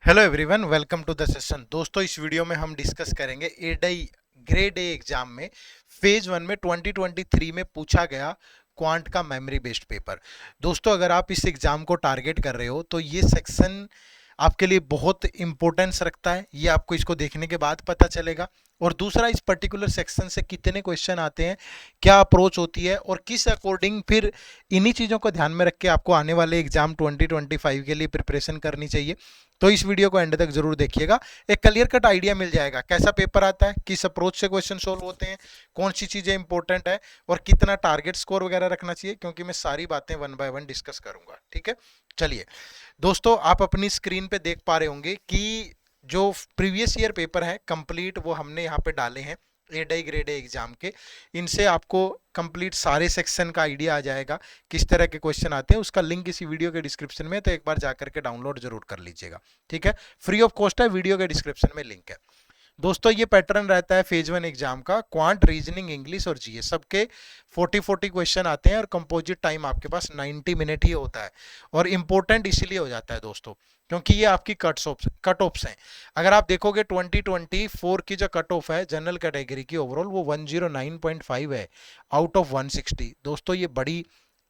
Hello everyone, welcome to the session. दोस्तों, इस video में हम डिस्कस करेंगे एडई ग्रेड ए एग्जाम में फेज वन में 2023 में पूछा गया क्वांट का मेमोरी बेस्ड पेपर। दोस्तों, अगर आप इस एग्जाम को टारगेट कर रहे हो तो ये सेक्शन आपके लिए बहुत इंपॉर्टेंस रखता है। ये आपको इसको देखने के बाद पता चलेगा। और दूसरा, इस पर्टिकुलर सेक्शन से कितने क्वेश्चन आते हैं, क्या अप्रोच होती है और किस अकॉर्डिंग फिर इन्हीं चीज़ों को ध्यान में रख के आपको आने वाले एग्जाम 2025 के लिए प्रिपरेशन करनी चाहिए। तो इस वीडियो को एंड तक जरूर देखिएगा। एक क्लियर कट आइडिया मिल जाएगा कैसा पेपर आता है, किस अप्रोच से क्वेश्चन सोल्व होते हैं, कौन सी चीजें इंपॉर्टेंट है और कितना टारगेट स्कोर वगैरह रखना चाहिए, क्योंकि मैं सारी बातें वन बाय वन डिस्कस करूंगा। ठीक है, चलिए दोस्तों, आप अपनी स्क्रीन पे देख पा रहे होंगे कि जो प्रीवियस ईयर पेपर है कंप्लीट वो हमने यहाँ पे डाले हैं एडई ग्रेड ए एग्जाम के। इनसे आपको कंप्लीट सारे सेक्शन का आइडिया आ जाएगा, किस तरह के क्वेश्चन आते हैं। उसका लिंक इसी वीडियो के डिस्क्रिप्शन में है, तो एक बार जाकर के डाउनलोड जरूर कर लीजिएगा। ठीक है, फ्री ऑफ कॉस्ट है, वीडियो के डिस्क्रिप्शन में लिंक है। दोस्तों, ये पैटर्न रहता है फेज वन एग्जाम का। क्वांट, रीजनिंग, इंग्लिश और जीएस सबके 40-40 क्वेश्चन आते हैं और कंपोजिट टाइम आपके पास 90 मिनट ही होता है। और इंपॉर्टेंट इसीलिए हो जाता है दोस्तों, क्योंकि ये आपकी कट ऑफ्स हैं। अगर आप देखोगे 2024 की जो कट ऑफ है जनरल कैटेगरी की ओवरऑल, वो 109.5 है आउट ऑफ 160। दोस्तों, ये बड़ी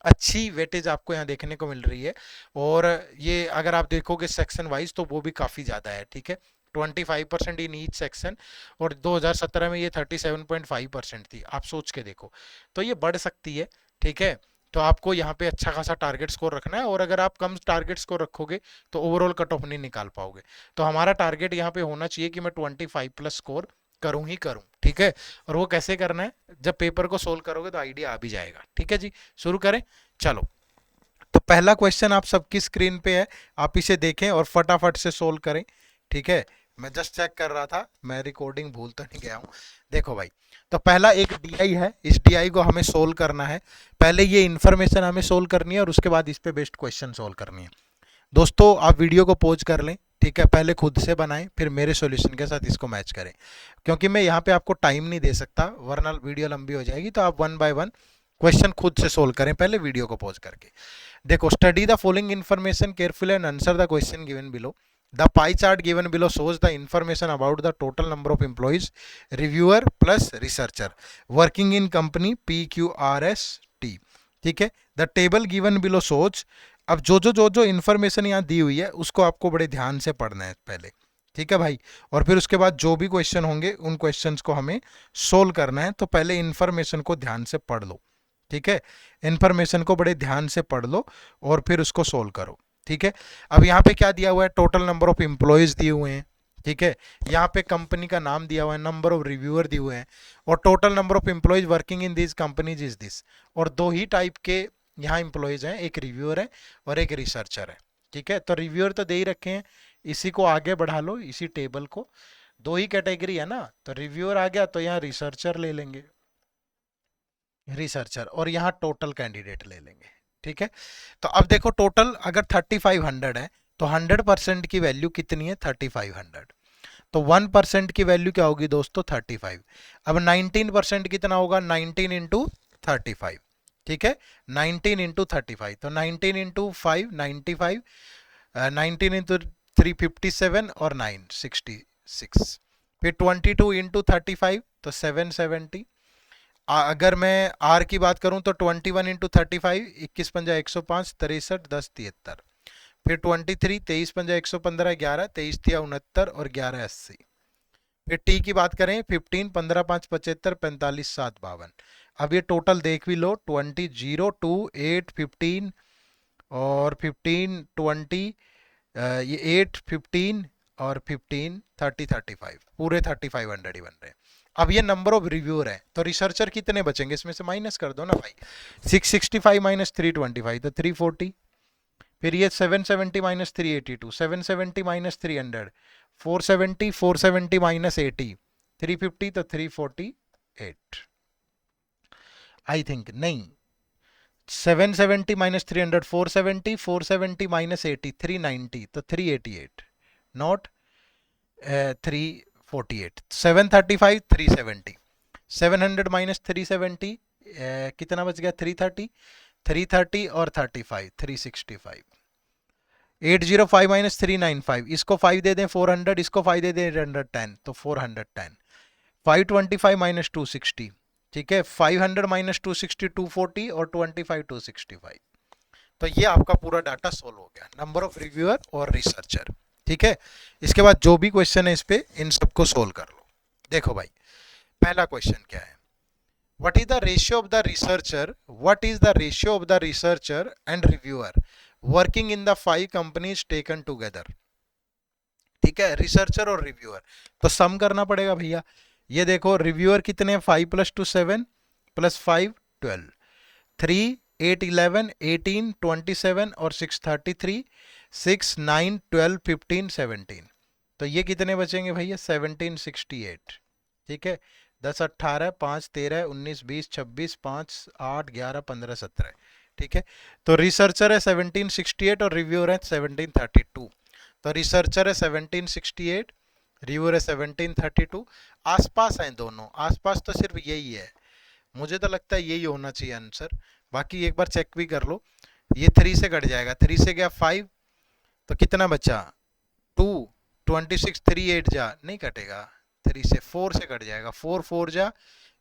अच्छी वेटेज आपको यहाँ देखने को मिल रही है। और ये अगर आप देखोगे सेक्शन वाइज तो वो भी काफ़ी ज़्यादा है। ठीक है, 25% इन ईच सेक्शन। और 2017 में ये 37.5% थी। आप सोच के देखो, तो ये बढ़ सकती है। ठीक है, तो आपको यहाँ पे अच्छा खासा टारगेट स्कोर रखना है। और अगर आप कम टारगेट स्कोर रखोगे तो ओवरऑल कट ऑफ नहीं निकाल पाओगे। तो हमारा टारगेट यहाँ पे होना चाहिए कि मैं 25+ स्कोर करूं ही करूं। ठीक है, और वो कैसे करना है, जब पेपर को सोल्व करोगे तो आइडिया आ भी जाएगा। ठीक है जी, शुरू करें। चलो, तो पहला क्वेश्चन आप सबकी स्क्रीन पे है, आप इसे देखें और फटाफट से सोल्व करें। ठीक है, मैं जस्ट चेक कर रहा था मैं रिकॉर्डिंग भूल तो नहीं गया हूं। देखो भाई, तो पहला एक डीआई है, इस डीआई को हमें सोल्व करना है। पहले ये इन्फॉर्मेशन हमें सोल्व करनी है और उसके बाद इस पे बेस्ड क्वेश्चन सोल्व करनी है। दोस्तों, आप वीडियो को पॉज कर लें। ठीक है, पहले खुद से बनाएं, फिर मेरे सॉल्यूशन के साथ इसको मैच करें, क्योंकि मैं यहाँ पे आपको टाइम नहीं दे सकता वरना वीडियो लंबी हो जाएगी। तो आप वन बाय वन क्वेश्चन खुद से सोल्व करें, पहले वीडियो को पॉज करके। देखो, study the following information carefully and answer the question given below. The pie chart given below shows the information about the total number of employees, reviewer plus researcher working in company PQRST। ठीक है, the table given below shows। अब जो information यहाँ दी हुई है उसको आपको बड़े ध्यान से पढ़ना है पहले। ठीक है भाई, और फिर उसके बाद जो भी क्वेश्चन होंगे उन क्वेश्चंस को हमें सोल्व करना है। तो पहले इन्फॉर्मेशन को ध्यान से पढ़ लो। ठीक है, इन्फॉर्मेशन को बड़े ध्यान से पढ़ लो और फिर उसको सोल्व करो। ठीक है, अब यहाँ पे क्या दिया हुआ है, टोटल नंबर ऑफ एम्प्लॉयज दिए हुए हैं। ठीक है, यहाँ पे कंपनी का नाम दिया हुआ है, नंबर ऑफ रिव्यूअर दिए हुए हैं और total number of employees working in this companies is this. और दो ही टाइप के यहाँ एम्प्लॉयज हैं, एक रिव्यूअर है और एक रिसर्चर है। ठीक है, तो रिव्यूअर तो दे ही रखे हैं, इसी को आगे बढ़ा लो, इसी टेबल को। दो ही कैटेगरी है ना, तो रिव्यूअर आ गया तो यहाँ रिसर्चर ले लेंगे, रिसर्चर, और यहाँ टोटल कैंडिडेट ले लेंगे। ठीक है, तो अब देखो टोटल अगर 3500 है तो 100% की वैल्यू कितनी है, 3500। तो 1% की वैल्यू क्या होगी दोस्तों, 35। अब 19% कितना होगा, 19 इंटू 35। ठीक है, 19 इंटू 35, तो 19 इंटू 5 95, 19 इंटू 3 57 और 9 66। फिर 22 इंटू 35 तो 770। अगर मैं आर की बात करूं तो 21 इंटू 35, 21 पंजा 105, 63 10 73। फिर 23, 23 पंजा 115, 11 23 तिया 69 और 11 80। फिर टी की बात करें 15, 15 5 75, 45 7 52। अब ये टोटल देख भी लो, 20 0 2 8 15 और 15 20, ये 8 15 और 15 30 35, पूरे 3500 ही बन रहे हैं। अब ये नंबर ऑफ रिव्यूअर है, तो रिसर्चर कितने बचेंगे, इसमें से माइनस कर दो ना भाई। 665 माइनस 325 तो 340। फिर ये 770 माइनस 382, 770 माइनस 300, 470, 470 माइनस 80, 350 तो 348। आई थिंक नहीं, 770 माइनस 300 470, 470 माइनस 80 390 तो 388, नॉट 348। 735 370, 700 माइनस 370 कितना बच गया, 330, 330 और 35 365। 805 माइनस 395, इसको 5 दे दें 400, इसको 5 दे दें 810, तो 410। 525 माइनस 260, ठीक है, 500 माइनस 260 240 और 25 265। तो ये आपका पूरा डाटा सोल्व हो गया, नंबर ऑफ रिव्यूअर और रिसर्चर। ठीक है, इसके बाद जो भी क्वेश्चन है इस पे इन सबको सोल्व कर लो। देखो भाई, पहला क्वेश्चन क्या है, what is the ratio of the researcher, what is the ratio of the researcher and reviewer working in the 5 companies taken together। ठीक है, रिसर्चर और रिव्यूअर, तो सम करना पड़ेगा भैया। ये देखो रिव्यूअर कितने, 5 + 2 7 + 5 12, 3 8 11 18 27 और 6 33, 6 9 12 15 17, तो ये कितने बचेंगे भैया, 1768। ठीक है, 10 18 5 13 19 20 26 5 8 11 15 17। ठीक है, तो रिसर्चर है 1768 और रिव्यूअर है 1732। तो रिसर्चर है 1768, रिव्यूअर है 1732। आसपास हैं दोनों, आसपास तो सिर्फ यही है, मुझे तो लगता है यही होना चाहिए आंसर, बाकी एक बार चेक भी कर लो। ये 3 से कट जाएगा, 3 से गया 5, तो कितना बचा 2, 26 3 8 जा नहीं कटेगा, 3 से 4 से कट जाएगा, 4 4 जा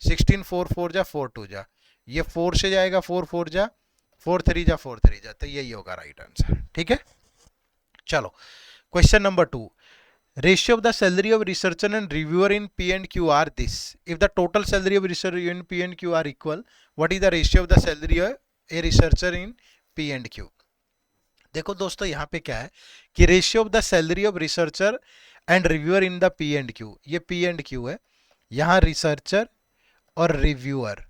16, 4 4 जा 4 2 जा, ये 4 से जाएगा 4 4 जा 4 3 जा 4 3 जा, तो यही होगा राइट आंसर। ठीक है, चलो question number 2, ratio of the salary of researcher and reviewer in P and Q are this, if the total salary of researcher in P and Q are equal, what is the ratio of the salary of a researcher in P and Q। देखो दोस्तों, यहाँ पे क्या है कि ratio of the salary of researcher and reviewer in the P and Q, ये P and Q है, यहाँ रिसर्चर और रिव्यूअर,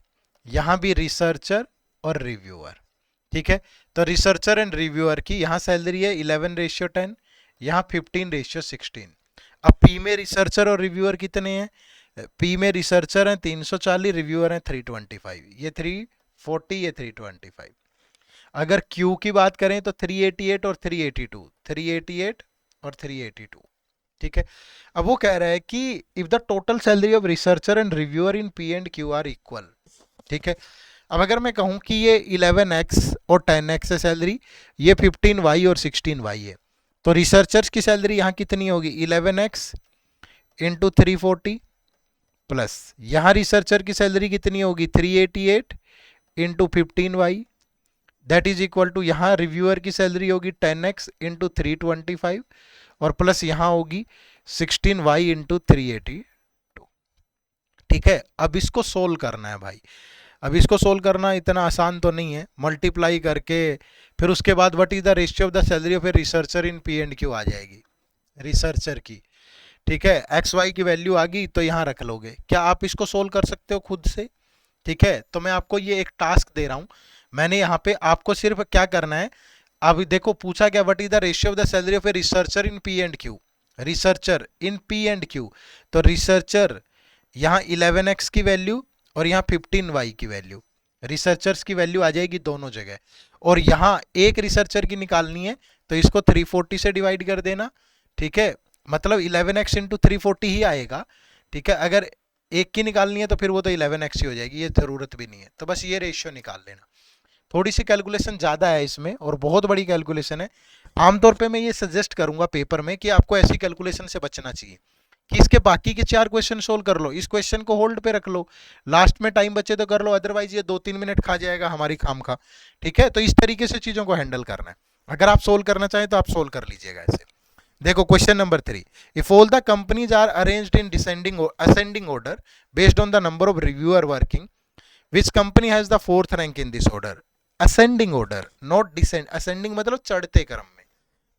यहाँ भी रिसर्चर और रिव्यूअर। ठीक है, तो रिसर्चर एंड रिव्यूअर की यहाँ सैलरी है 11:10, यहाँ 15:16। अब पी में रिसर्चर और रिव्यूअर कितने हैं, पी में रिसर्चर हैं 340, रिव्यूअर हैं 325, ये 340 ये 325। अगर क्यू की बात करें तो 388 और 382, 388 और 382। ठीक है, अब वो कह रहा है कि if the total salary of researcher and reviewer in P and Q R equal. ठीक है, अब अगर मैं कहूं कि ये 11x और 10x है सैलरी, ये 15y और 16y है, तो रिसर्चर्स की सैलरी यहाँ कितनी होगी, 11x इंटू 340 प्लस यहाँ रिसर्चर की सैलरी कितनी होगी 388 into 15y, that is equal to यहाँ रिव्यूअर की सैलरी होगी 10x इंटू 325 और प्लस यहाँ होगी 16y इंटू 382। ठीक है, अब इसको सोल्व करना है भाई, अब इसको सोल्व करना इतना आसान तो नहीं है, मल्टीप्लाई करके फिर उसके बाद what is the ratio of the salary of a researcher in P and Q आ जाएगी रिसर्चर की। ठीक है, एक्स वाई की वैल्यू आ गई तो यहाँ रख लोगे, क्या आप इसको सोल्व कर सकते हो खुद से। ठीक है, तो मैं आपको ये एक टास्क दे रहा हूँ, मैंने यहाँ पे आपको सिर्फ क्या करना है, अब देखो पूछा क्या, what is the ratio of the salary of a researcher in P and Q, researcher in P and Q, तो रिसर्चर यहाँ 11x की वैल्यू और यहाँ 15y की वैल्यू, रिसर्चर्स की वैल्यू आ जाएगी दोनों जगह, और यहाँ एक रिसर्चर की निकालनी है तो इसको 340 से डिवाइड कर देना। ठीक है, मतलब 11x इंटू 340 ही आएगा। ठीक है, अगर एक की निकालनी है तो फिर वो तो 11x ही हो जाएगी, ये जरूरत भी नहीं है, तो बस ये रेशियो निकाल लेना। थोड़ी सी कैलकुलेशन ज़्यादा है इसमें और बहुत बड़ी कैलकुलेशन है, आमतौर पे मैं ये सजेस्ट करूंगा पेपर में कि आपको ऐसी कैलकुलेशन से बचना चाहिए कि इसके बाकी के 4 क्वेश्चन सोल्व कर लो, इस क्वेश्चन को होल्ड पे रख लो, लास्ट में टाइम बचे तो कर लो, अदरवाइज ये 2-3 मिनट खा जाएगा हमारी खाम खा। ठीक है, तो इस तरीके से चीज़ों को हैंडल करना है, अगर आप सोल्व करना चाहें तो आप सोल्व कर लीजिएगा ऐसे। देखो question number 3, if all the companies are arranged in ascending order based on the number of reviewer working, which company has the 4th rank in this order. Ascending order not descend, ascending मतलब चढ़ते क्रम में,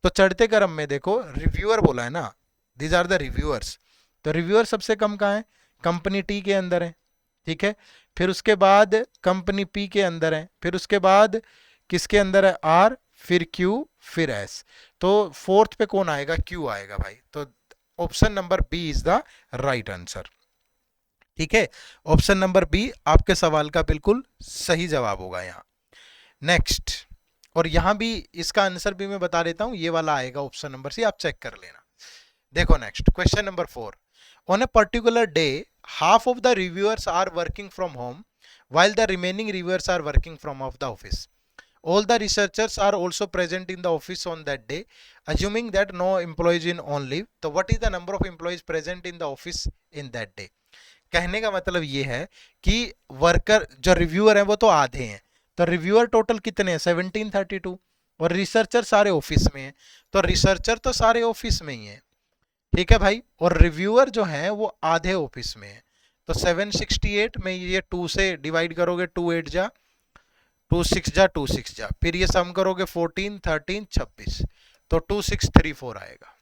तो चढ़ते क्रम में देखो reviewer बोला है ना, दीज आर द रिव्यूअर्स, तो रिव्यूअर सबसे कम कहाँ है, कंपनी टी के अंदर है। ठीक है, फिर उसके बाद कंपनी पी के अंदर है, फिर उसके बाद किसके अंदर है, आर, फिर क्यू, फिर एस, तो 4th पे कौन आएगा, क्यू आएगा भाई, तो option number B is the right answer. ठीक है, ऑप्शन नंबर बी आपके सवाल का बिल्कुल सही जवाब होगा यहाँ। नेक्स्ट, और यहाँ भी इसका आंसर भी मैं बता देता हूँ, ये वाला आएगा ऑप्शन नंबर सी, आप चेक कर लेना। देखो next question number 4, on a particular day half of the reviewers are working from home while the remaining reviewers are working from of the office, All the researchers are also present in the office on that day, assuming that no employees in on leave. तो what is the number of employees present in the office in that day? कहने का मतलब ये है कि worker जो reviewer है वो तो आधे हैं, तो रिव्यूअर टोटल कितने हैं 1732, और रिसर्चर सारे ऑफिस में हैं, तो रिसर्चर तो सारे ऑफिस में ही है, ठीक है भाई, और रिव्यूअर जो है वो आधे ऑफिस में है। तो 768 में ये 2 से डिवाइड करोगे, 2 8 जा 2 6 जा 2 6 जा, फिर ये सम करोगे 14 13 26, तो 2634 आएगा,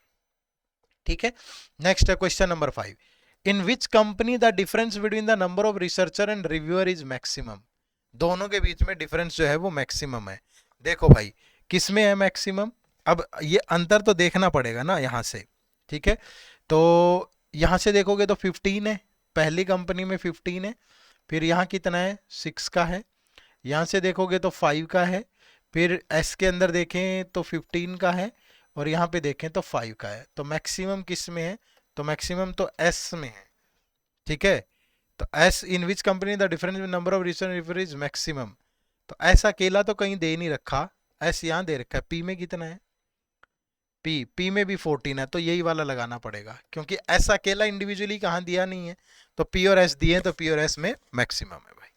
ठीक है। नेक्स्ट है question number 5, in which company the difference between the number of researcher and reviewer is maximum. दोनों के बीच में डिफरेंस जो है वो मैक्सिमम है। देखो भाई किस में है मैक्सिमम, अब ये अंतर तो देखना पड़ेगा ना यहाँ से, ठीक है। तो यहाँ से देखोगे तो 15 है, पहली कंपनी में 15 है, फिर यहाँ कितना है 6 का है, यहाँ से देखोगे तो 5 का है, फिर एस के अंदर देखें तो 15 का है, और यहाँ पे देखें तो 5 का है। तो मैक्सिमम किस में है, तो मैक्सिमम तो एस में है, ठीक है। तो S in which company the difference number of research is maximum, तो एस अकेला तो कहीं दे नहीं रखा, एस यहाँ दे रखा है। पी में कितना है, पी में भी 14 है, तो यही वाला लगाना पड़ेगा, क्योंकि एस अकेला इंडिविजुअली कहाँ दिया नहीं है, तो पी और एस दिए, तो पी और एस में मैक्सिमम है भाई,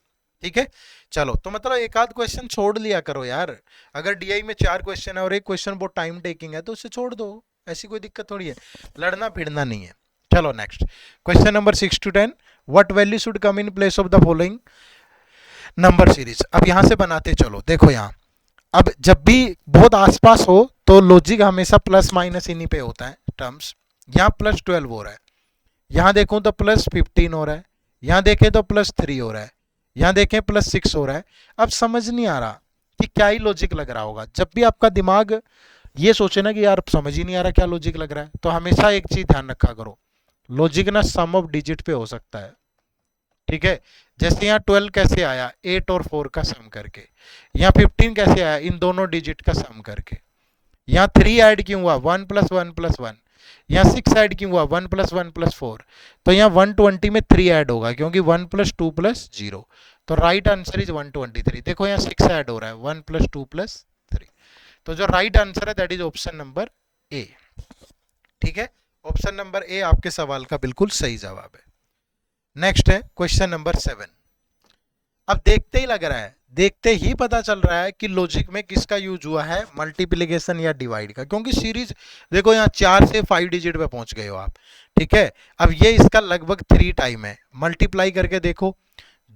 ठीक है। चलो तो मतलब एक आध क्वेश्चन छोड़ लिया करो यार, अगर डीआई में 4 क्वेश्चन है और एक क्वेश्चन बहुत टाइम टेकिंग है तो उसे छोड़ दो, ऐसी कोई दिक्कत थोड़ी है, लड़ना भिड़ना नहीं है। चलो next question number 6 to 10, what value should come in place of the following number series. अब यहां से बनाते चलो, देखो यहाँ अब जब भी बहुत आसपास हो तो लॉजिक हमेशा प्लस माइनस इन्हीं पे होता है टर्म्स। यहाँ +12 हो रहा है, यहाँ देखूं तो +15 हो रहा है, यहाँ देखें तो +3 हो रहा है, यहाँ देखें +6 हो रहा है। अब समझ नहीं आ रहा कि क्या ही लॉजिक लग रहा होगा। जब भी आपका दिमाग ये सोचे ना कि यार समझ ही नहीं आ रहा क्या लॉजिक लग रहा है, तो हमेशा एक चीज ध्यान रखा करो, लॉजिक ना सम ऑफ डिजिट पे हो सकता है, ठीक है। जैसे यहाँ 12 कैसे आया 8 और 4 का सम करके, यहाँ 15 कैसे आया इन दोनों डिजिट का सम करके, यहाँ 3 ऐड क्यों हुआ 1 + 1 + 1, यहाँ 6 ऐड क्यों हुआ 1 + 1 + 4, तो यहाँ 120 में 3 ऐड होगा क्योंकि 1 + 2 + 0, तो राइट आंसर इज 123। देखो यहाँ 6 ऐड हो रहा है 1 + 2 + 3, तो जो राइट आंसर है दैट इज ऑप्शन नंबर ए, ठीक है। ऑप्शन नंबर ए आपके सवाल का बिल्कुल सही जवाब है। नेक्स्ट है क्वेश्चन नंबर 7, अब देखते ही लग रहा है, देखते ही पता चल रहा है कि लॉजिक में किसका यूज हुआ है, मल्टीप्लिकेशन या डिवाइड का, क्योंकि सीरीज देखो यहाँ 4 से 5 डिजिट पे पहुंच गए हो आप, ठीक है। अब ये इसका लगभग 3 टाइम है, मल्टीप्लाई करके देखो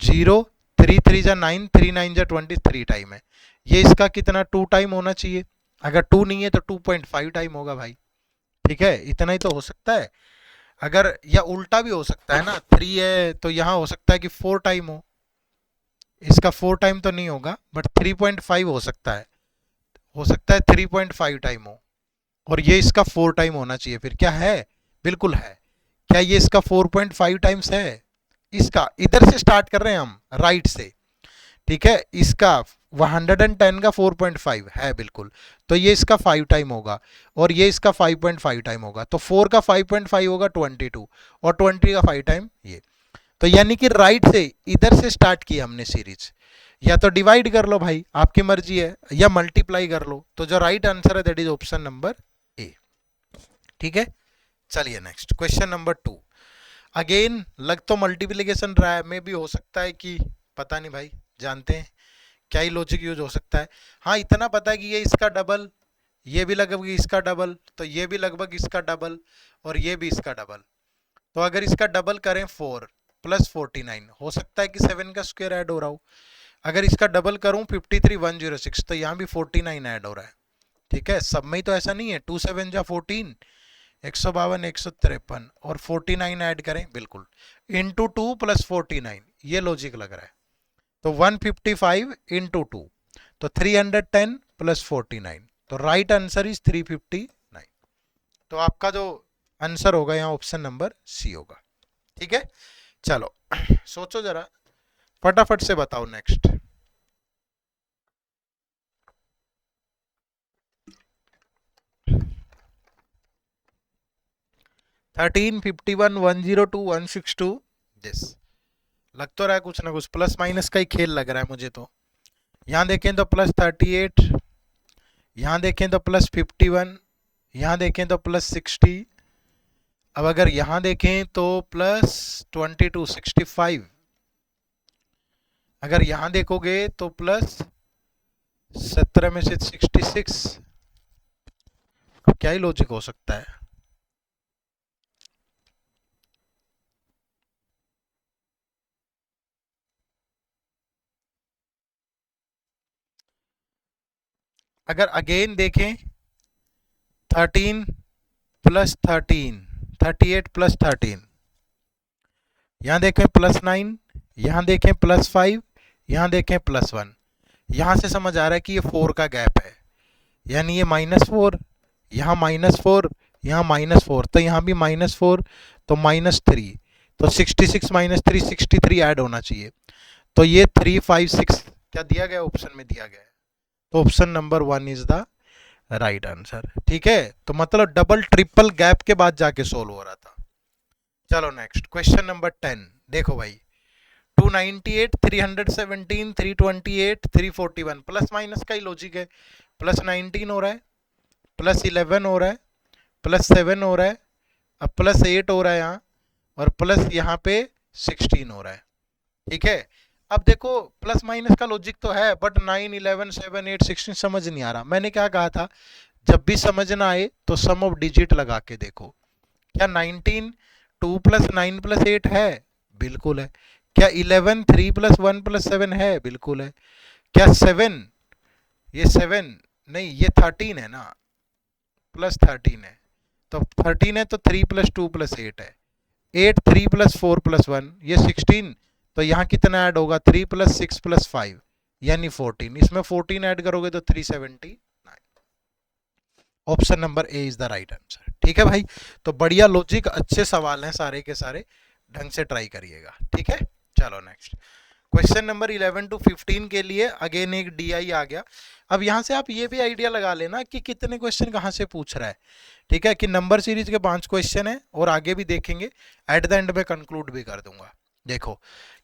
0 3 3 जा 9 3 9 जा 23 टाइम है, ये इसका कितना 2 टाइम होना चाहिए, अगर 2 नहीं है तो 2.5 टाइम होगा भाई, ठीक है। इतना ही तो हो सकता है, अगर या उल्टा भी हो सकता है ना, 3 है तो यहाँ हो सकता है कि 4 टाइम हो, इसका 4 टाइम तो नहीं होगा बट 3.5 हो सकता है 3.5 टाइम हो, और ये इसका 4 टाइम होना चाहिए, फिर क्या है, बिल्कुल है। क्या ये इसका 4.5 टाइम्स है, इसका इधर से स्टार्ट कर रहे हैं हम राइट से, ठीक है। इसका 110 का 4.5 है बिल्कुल, तो ये इसका 5 टाइम होगा, और ये इसका 5.5 टाइम होगा, तो 4 का 5.5 होगा 22, और 20 का 5 टाइम ये, तो यानी कि राइट से इधर से स्टार्ट किया हमने सीरीज, या तो डिवाइड कर लो भाई आपकी मर्जी है, या मल्टीप्लाई कर लो, तो जो राइट आंसर है दैट इज ऑप्शन नंबर ए, ठीक है। चलिए नेक्स्ट क्वेश्चन नंबर 2, अगेन लग तो मल्टीप्लीकेशन रहा है, में भी हो सकता है कि पता नहीं भाई, जानते हैं क्या ही लॉजिक यूज हो सकता है। हाँ इतना पता है कि ये इसका डबल, ये भी लगभग इसका डबल, तो ये भी लगभग इसका डबल, और ये भी इसका डबल, तो अगर इसका डबल करें 4 + 49, हो सकता है कि 7 का स्क्वायर ऐड हो रहा हो। अगर इसका डबल करूं 53106, तो यहाँ भी 49 ऐड हो रहा है, ठीक है। सब में ही तो ऐसा नहीं है, 2 7 जा 14, 152 153, और 49 ऐड करें बिल्कुल, इंटू 2 + 49, ये लॉजिक लग रहा है, तो 155 इंटू 2, तो 310 + 49, तो राइट आंसर इज 359, तो आपका जो आंसर होगा यहाँ ऑप्शन नंबर सी होगा, ठीक है। चलो सोचो जरा, फटाफट से बताओ नेक्स्ट। थर्टीन 51 102 162, दिस लग तो रहा है कुछ ना कुछ प्लस माइनस का ही खेल लग रहा है मुझे तो, यहाँ देखें तो प्लस 38, यहाँ देखें तो प्लस 51, यहाँ देखें तो प्लस 60। अब अगर यहाँ देखें तो प्लस 22 65, अगर यहाँ देखोगे तो प्लस 17 में से 66। क्या ही लॉजिक हो सकता है। अगर अगेन देखें 13 प्लस 13, 38 प्लस 13, यहाँ देखें प्लस 9, यहाँ देखें प्लस 5, यहाँ देखें प्लस 1। यहाँ से समझ आ रहा है कि ये 4 का गैप है, यानी ये -4, यहाँ -4, यहाँ -4, तो यहाँ भी -4, तो -3, तो 66 -3 63 ऐड होना चाहिए। तो ये 3 5 6 क्या दिया गया, ऑप्शन में दिया गया है। तो option number 1 is the right answer. ठीक है, तो मतलब डबल ट्रिपल गैप के बाद जाके सोल्व हो रहा था। चलो नेक्स्ट क्वेश्चन नंबर 10। देखो भाई 298 317 328 341, प्लस माइनस का ही लॉजिक है। प्लस 19 हो रहा है, प्लस 11 हो रहा है, प्लस 7 हो रहा है, अब प्लस 8 हो रहा है यहाँ, और प्लस यहाँ पे 16 हो रहा है। ठीक है, अब देखो प्लस माइनस का लॉजिक तो है, बट 9 11 7 8 16 समझ नहीं आ रहा। मैंने क्या कहा था, जब भी समझ ना आए तो सम ऑफ डिजिट लगा के देखो। क्या 19 2 प्लस 9 प्लस 8 है? बिल्कुल है। क्या 11 3 प्लस 1 प्लस 7 है? बिल्कुल है। क्या 7, ये 7 नहीं, ये 13 है ना, प्लस 13 है, तो 13 है तो 3 प्लस 2 प्लस 8 है। 8 3 प्लस 4 प्लस 1, ये 16, तो यहाँ कितना ऐड होगा, 3 प्लस 6 प्लस 5 यानी 14, इसमें 14 ऐड करोगे तो 379। Option number A is the right answer. ठीक है भाई, तो बढ़िया लॉजिक, अच्छे सवाल हैं सारे के सारे, ढंग से ट्राई करिएगा। ठीक है, चलो नेक्स्ट क्वेश्चन नंबर 11 टू 15 के लिए अगेन एक डीआई आ गया। अब यहाँ से आप ये भी आइडिया लगा लेना कि कितने क्वेश्चन कहाँ से पूछ रहा है। ठीक है, कि नंबर सीरीज के 5 क्वेश्चन है और आगे भी देखेंगे, एट द एंड में कंक्लूड भी कर दूंगा। देखो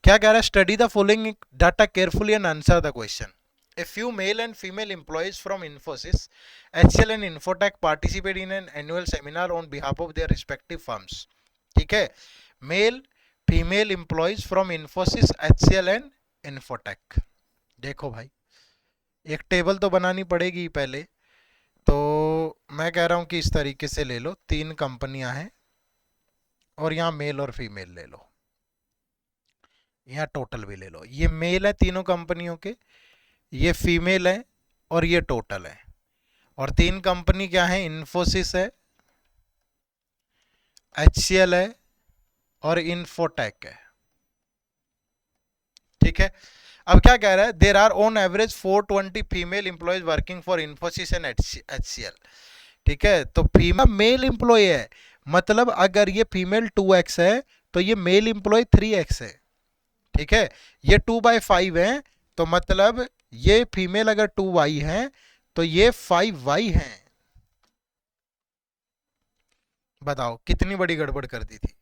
क्या कह रहा है, study the following data carefully and answer the question. A few male and female employees from Infosys, HCL and Infotech participate in an annual seminar on behalf of their respective firms. ठीक है, male female employees from Infosys, HCL and infotech. देखो भाई एक table तो बनानी पड़ेगी पहले, तो मैं कह रहा हूं कि इस तरीके से ले लो, 3 कंपनियां हैं और यहाँ मेल और फीमेल ले लो, यहाँ टोटल भी ले लो। ये मेल है तीनों कंपनियों के, ये फीमेल है और ये टोटल है। और 3 कंपनी क्या है, इन्फोसिस है, HCL है और इन्फोटेक है। ठीक है, अब क्या कह रहा है, there are on average 420 female employees working for Infosys and HCL। ठीक है, तो फीमेल मेल एम्प्लॉय है, मतलब अगर ये फीमेल 2x है तो ये मेल एम्प्लॉय 3x है। ठीक है, ये 2/5 है, तो मतलब ये फीमेल अगर 2y है तो ये 5y है। बताओ कितनी बड़ी गड़बड़ कर दी थी।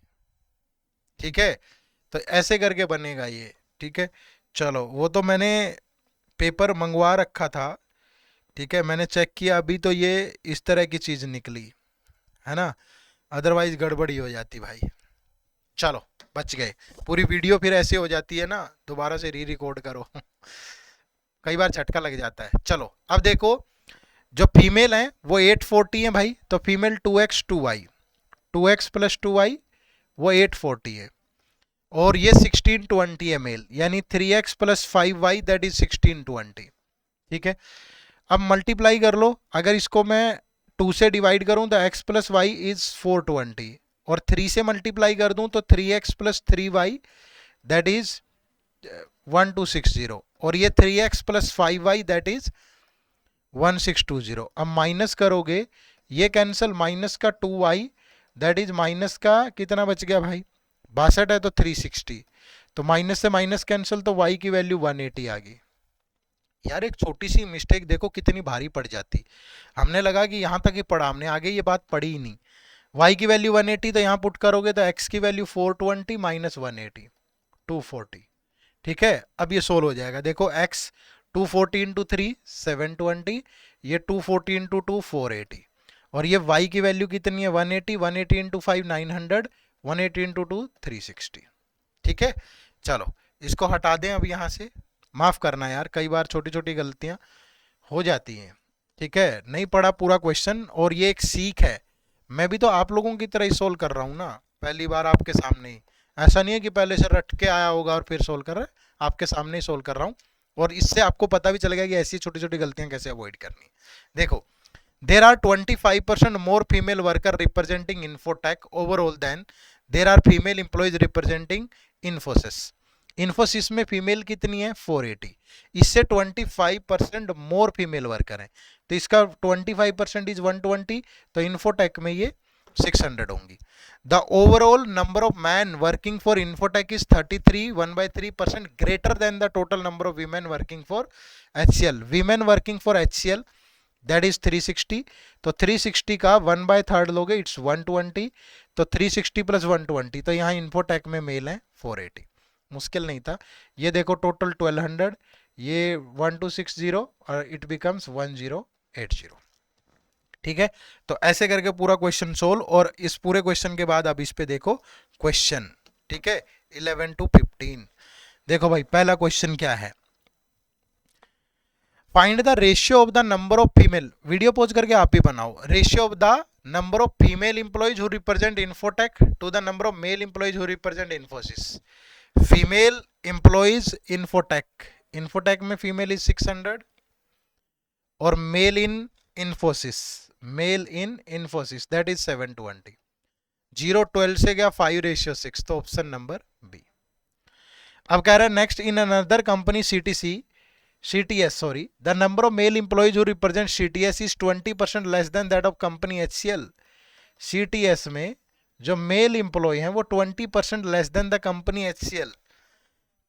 ठीक है, तो ऐसे करके बनेगा ये। ठीक है, चलो वो तो मैंने पेपर मंगवा रखा था। ठीक है, मैंने चेक किया अभी, तो ये इस तरह की चीज निकली है ना, अदरवाइज गड़बड़ी हो जाती भाई। चलो बच गए, पूरी वीडियो फिर ऐसे हो जाती है ना, दोबारा से री रिकॉर्ड करो कई बार झटका लग जाता है। चलो अब देखो, जो फीमेल है वो 840 है भाई, तो female 2x 2y, 2x plus 2y वो 840 है, और ये 1620 है मेल, यानी 3x plus 5y that is 1620। ठीक है, अब मल्टीप्लाई कर लो, अगर इसको मैं 2 से डिवाइड करूं तो x प्लस वाई इज 420, और 3 से मल्टीप्लाई कर दूं तो 3x plus 3y that is 1260, और ये 3x plus 5y that is 1620। अब माइनस करोगे, ये कैंसिल, माइनस का 2y दैट इज माइनस का कितना बच गया भाई, 62 है तो 360, तो माइनस से माइनस कैंसिल, तो y की वैल्यू 180 आ गई। यार एक छोटी सी मिस्टेक देखो कितनी भारी पड़ जाती, हमने लगा कि यहाँ तक ही पढ़ा हमने, आगे ये बात पढ़ी ही नहीं। y की वैल्यू 180, तो यहाँ पुट करोगे तो x की वैल्यू 420 माइनस 180 240। ठीक है, अब ये सोल्व हो जाएगा। देखो x 240 इंटू 3 720, ये 240 इंटू 2 480, और ये y की वैल्यू कितनी है 180, 180 इंटू 5 900, 180 इंटू 2 360। ठीक है, चलो इसको हटा दें अब यहाँ से। माफ करना यार, कई बार छोटी छोटी गलतियां हो जाती हैं। ठीक है, नहीं पढ़ा पूरा क्वेश्चन, और ये एक सीख है। मैं भी तो आप लोगों की तरह ही सोल्व कर रहा हूँ ना, पहली बार आपके सामने ही। ऐसा नहीं है कि पहले से रट के आया होगा और फिर सोल्व कर रहा है, आपके सामने ही सोल्व कर रहा हूँ, और इससे आपको पता भी चलेगा कि ऐसी छोटी छोटी गलतियां कैसे अवॉइड करनी। देखो, there are 25% more female worker representing Infotech overall than there are female employees representing Infosys. Infosys में फीमेल कितनी है 480, इससे 25% मोर फीमेल वर्कर हैं, तो इसका 25% इज 120, तो इन्फोटेक में ये 600 होंगी। The overall number of man working for infotech is 33, 1/3% greater than the total number of women working for HCL। Women working for HCL that is 360, तो 360 का 1/3 लोगे इट्स 120, तो 360 प्लस 120, तो यहाँ इन्फोटेक में मेल है 480। मुश्किल नहीं था। ये देखो टोटल 1200, ये 1260 और इट बिकम्स 1080। ठीक है, तो ऐसे करके पूरा क्वेश्चन सोल्व, और इस पूरे क्वेश्चन के बाद अब इस पे देखो क्वेश्चन। ठीक है, 11 to 15। देखो भाई, पहला क्वेश्चन क्या है, find the ratio of the number of female, video pause करके आप ही बनाओ, ratio of the number of female employees who represent Infotech to the number of male employees who represent Infosys. Female employees Infotech, Infotech में female is 600, और male in Infosys, male in Infosys that is 720। 0 12 से गया 5:6, तो option number B. अब कह रहा है next, in another company CTS, sorry, the number of male employees who represent CTS is 20% less than that of company HCL. CTS में जो mail employ हैं वो 20% less than the company HCL।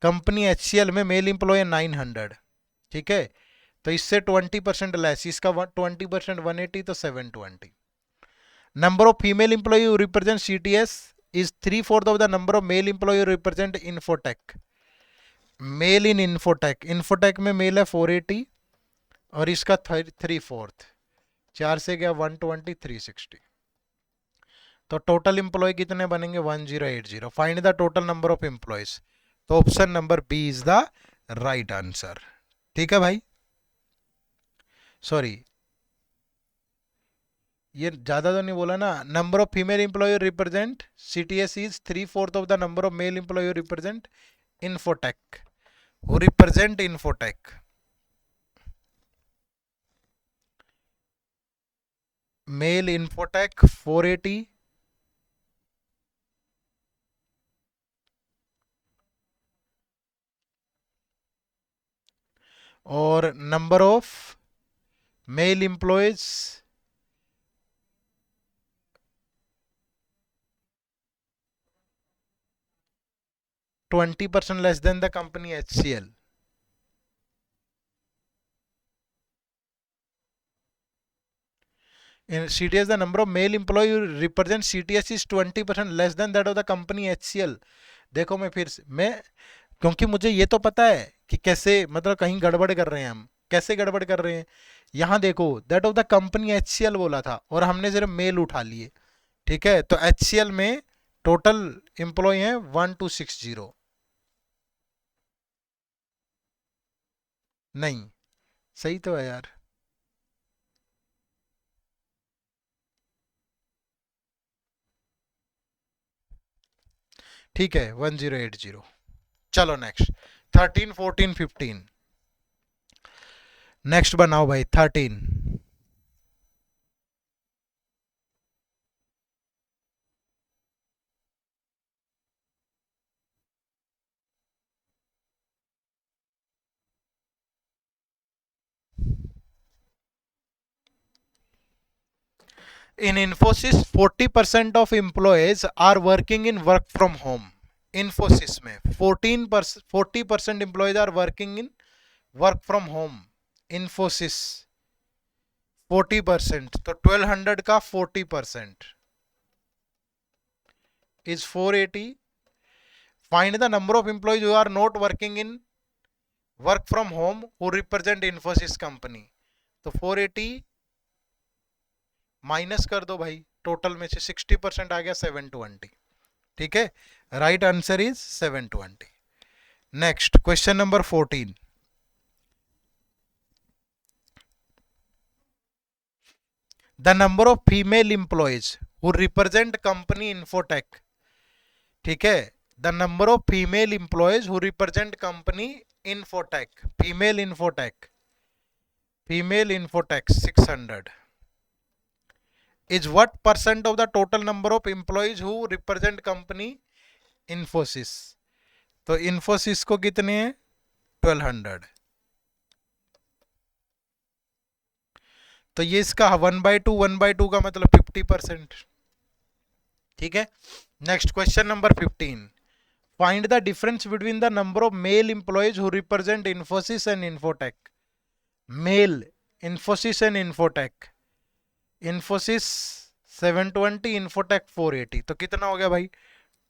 Company HCL में mail employ है 900। ठीक है, तो इससे 20% लेस, इसका 20% 180, तो 720। Number of female employee who represent CTS is 3/4 of the number of male employee who represent Infotech. Male in Infotech, Infotech में male है 480, और इसका 3/4, 4 से गया 120, 360, तो टोटल इंप्लॉय कितने बनेंगे 1080। Find the total number of employees, तो option number B is the right answer. ठीक है भाई, सॉरी ये ज्यादा तो नहीं बोला ना। Number of female employee represent CTS is 3/4 of the number of male employee represent Infotech, who represent Infotech। Male Infotech 480, और number of male employees 20% less than the company HCL। In CTS, the number of male employee who represent CTS is 20% less than that of the company HCL। देखो मैं फिर से, मैं क्योंकि मुझे ये तो पता है कि कैसे, मतलब कहीं गड़बड़ कर रहे हैं हम, कैसे गड़बड़ कर रहे हैं। यहाँ देखो that of the company HCL बोला था, और हमने सिर्फ मेल उठा लिए। ठीक है, तो HCL में टोटल एम्प्लॉय है 1260। नहीं, सही तो है यार। ठीक है 1080। चलो नेक्स्ट 13 14 15। नेक्स्ट बनाओ भाई 13। In Infosys 40% of employees are working in work from home। Infosys में 40% employees are working in work from home। Infosys 40%, तो 1200 का 40% is 480। Find the number of employees who are not working in work from home who represent Infosys company, तो 480 minus कर दो भाई, total में से 60% आ गया 720। ठीक है, right answer is 720। Next question number 14, the number of female employees who represent company infotech. ठीक है, the number of female employees who represent company infotech, female infotech 600 is what percent of the total number of employees who represent company Infosys। तो Infosys को कितने हैं 1200, तो ये इसका 1/2 का मतलब 50%। ठीक है, next question number 15, find the difference between the number of male employees who represent Infosys and Infotech। Male Infosys and Infotech, Infosys 720, Infotech 480, तो कितना हो गया भाई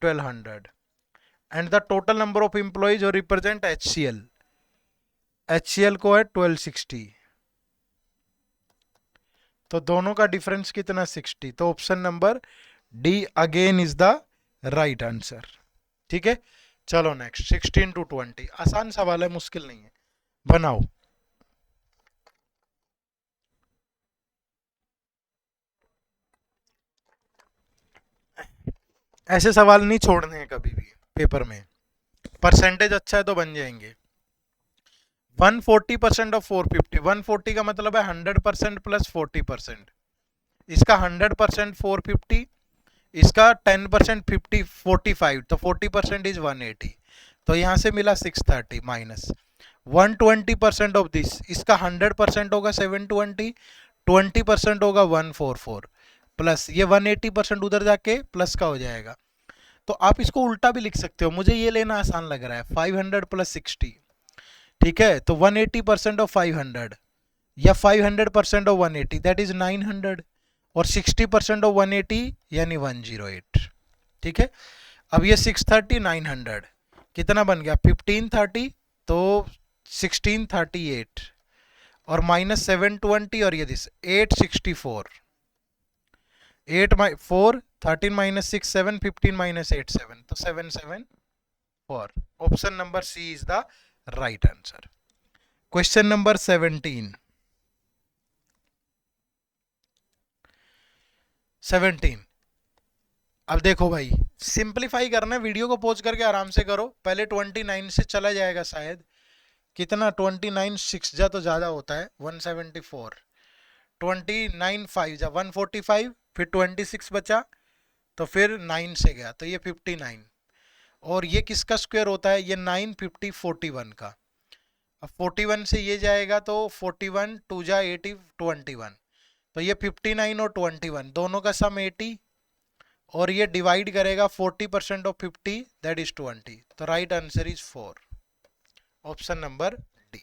1200। And the total number of employees जो रिप्रेजेंट HCL को है 1260, तो दोनों का डिफरेंस कितना 60, तो option number D again is the right answer. ठीक है, चलो नेक्स्ट 16 to 20, आसान सवाल है, मुश्किल नहीं है, बनाओ। ऐसे सवाल नहीं छोड़ने हैं कभी भी पेपर में, परसेंटेज अच्छा है तो बन जाएंगे। 140% ऑफ 450, 140 का मतलब है 100% प्लस 40%, इसका 100% 450, इसका 10% 50 45, तो 40% इज 180, तो यहाँ से मिला 630 माइनस 120% ऑफ दिस, इसका 100% होगा 720, 20% होगा 144, प्लस ये 180% उधर जाके प्लस का हो जाएगा। तो आप इसको उल्टा भी लिख सकते हो, मुझे ये लेना आसान लग रहा है, 500 प्लस 60। ठीक है, तो 180% ऑफ 500 या 500% ऑफ 180 दैट इज 900, और 60% ऑफ 180 यानी 108। ठीक है, अब ये 630 900 कितना बन गया 1530, तो 1638, और माइनस 720, और ये दिस 864, 8 4 13 माइनस 6 7, 15 माइनस 8 7, तो 774। Option number C is the right answer. Question number 17, अब देखो भाई, सिंपलीफाई करना है, वीडियो को पॉज करके आराम से करो, पहले 29 से चला जाएगा शायद, कितना 29 6 जा तो ज्यादा होता है 174, 29 5 जा 145, फिर 26 बचा, तो फिर 9 से गया, तो ये 59, और ये किसका स्क्वायर होता है, ये 9 50 41 का, अब 41 से ये जाएगा तो 41 2 जा 80 21, तो ये 59 और 21 दोनों का सम 80, और ये डिवाइड करेगा 40% ऑफ 50 दैट इज 20, तो right answer is 4, option number D.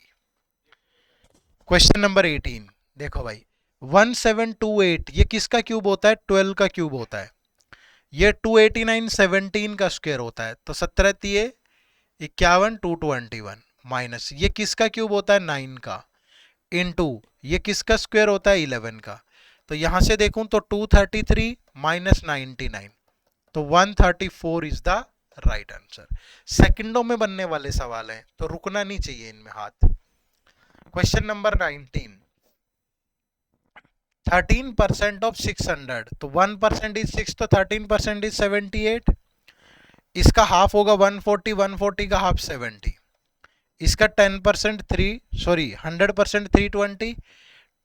Question number 18, देखो भाई 1728 ये किसका क्यूब होता है, 12 का क्यूब होता है, ये 289 17 का स्क्वायर होता है, तो 17 तिये 51 221, माइनस ये किसका क्यूब होता है 9 का, इनटू ये किसका स्क्वायर होता है 11 का, तो यहां से देखूं तो 233 माइनस 99, तो 134 इज द राइट आंसर। सेकंडों में बनने वाले सवाल हैं, तो रुकना नहीं चाहिए इनमें हाथ। क्वेश्चन नंबर 19, 13% ऑफ 600, तो 1% इज 6, तो 13% इज 78, इसका हाफ होगा 140, 140 का हाफ 70, इसका 10% 100% 320,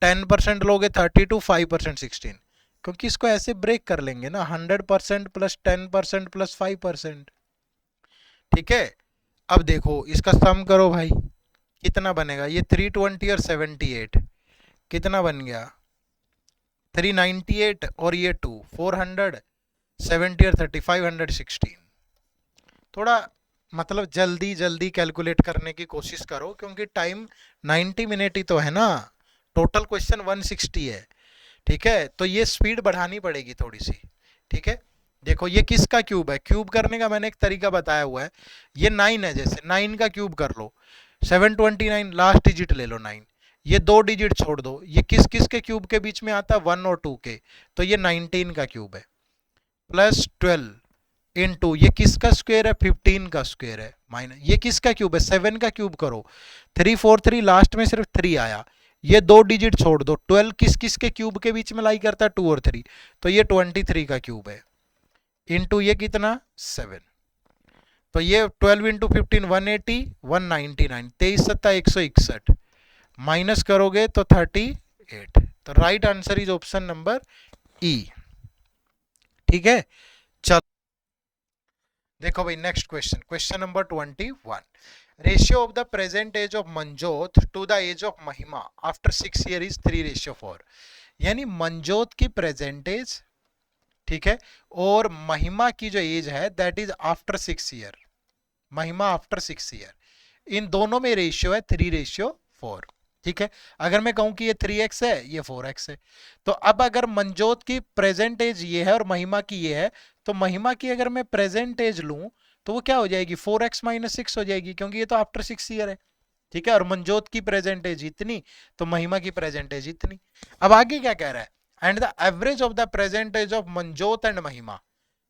10% लोगे 32, 5% 16, क्योंकि इसको ऐसे ब्रेक कर लेंगे ना, 100% प्लस 10% प्लस 5%। ठीक है, अब देखो इसका सम करो भाई, कितना बनेगा, ये 320 और 78 कितना बन गया 398, और ये 2 470 और 30 516। थोड़ा मतलब जल्दी जल्दी कैलकुलेट करने की कोशिश करो, क्योंकि टाइम 90 मिनट ही तो है ना, टोटल क्वेश्चन 160 है। ठीक है, तो ये स्पीड बढ़ानी पड़ेगी थोड़ी सी। ठीक है, देखो ये किसका क्यूब है, क्यूब करने का मैंने एक तरीका बताया हुआ है, ये 9 है, जैसे 9 का क्यूब कर लो, 729 लास्ट डिजिट ले लो 9, ये 2 डिजिट छोड़ दो, ये किस किस के क्यूब के बीच में आता है, 1 और 2 के, तो ये 19 का क्यूब है, प्लस 12 इनटू ये किसका स्क्वायर है, 15 का स्क्वायर है, माइनस ये किसका क्यूब है, 7 का क्यूब करो, 3 4 3 लास्ट में सिर्फ 3 आया, ये 2 डिजिट छोड़ दो, 12 किस किस के क्यूब के बीच में लाई करता है, 2 और 3, तो ये 23 का क्यूब है, इनटू ये कितना 7, तो ये 12 इंटू 15 180 199, 23 सत्ता 161, माइनस करोगे तो 38, तो right answer is option number E. ठीक है, चलो देखो भाई next question, question number 21, ratio of the present age of Manjot to the age of Mahima after 6 year is 3:4, यानी मंजोत की प्रेजेंट एज, ठीक है, और महिमा की जो एज है that is after 6 year, Mahima after 6 year, इन दोनों में रेशियो है 3:4, ठीक है। अगर मैं कहूं कि ये 3x है, ये 4x है, तो अब अगर मंजोत की प्रेजेंट एज ये है और महिमा की ये है, तो महिमा की अगर मैं प्रेजेंट एज लूं तो वो क्या हो जाएगी, 4x - 6 हो जाएगी, क्योंकि ये तो आफ्टर 6 ईयर है, ठीक है, और मंजोत की प्रेजेंट एज इतनी, तो महिमा की प्रेजेंट एज इतनी। अब आगे क्या कह रहा है, and the average of the present age of Manjot and Mahima,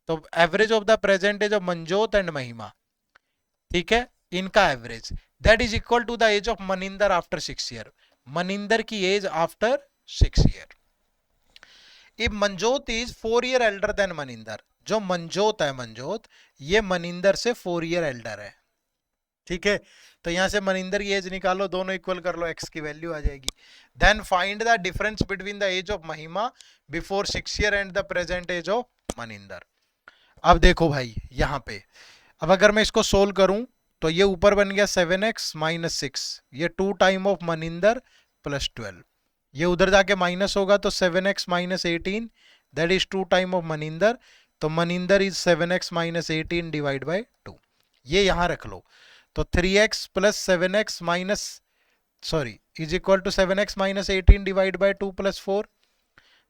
तो average of the present age of Manjot and Mahima, ठीक है, इनका average that is equal to the age of Maninder after 6 year, Maninder की age after 6 year. If Manjot is 4 year elder than Maninder, जो मंजोत है, मंजोत ये मनिंदर से 4 year Elder है, ठीक है, तो यहां से मनिंदर की एज निकालो, दोनों इक्वल कर लो, एक्स की वैल्यू आ जाएगी। Then find the difference between the age of Mahima before 6 year and the present age of Maninder. अब देखो भाई यहां पे, अब अगर मैं इसको सोल्व करूं तो ये ऊपर बन गया 7x - 6, ये 2 टाइम ऑफ मनिंदर प्लस 12, ये उधर जाके माइनस होगा तो 7x - 18 that is 2 time of Maninder, तो Maninder is 7x - 18 divide by 2, ये यहां रख लो, तो 3x plus 7x minus sorry is equal to 7x - 18 divide by 2 plus 4,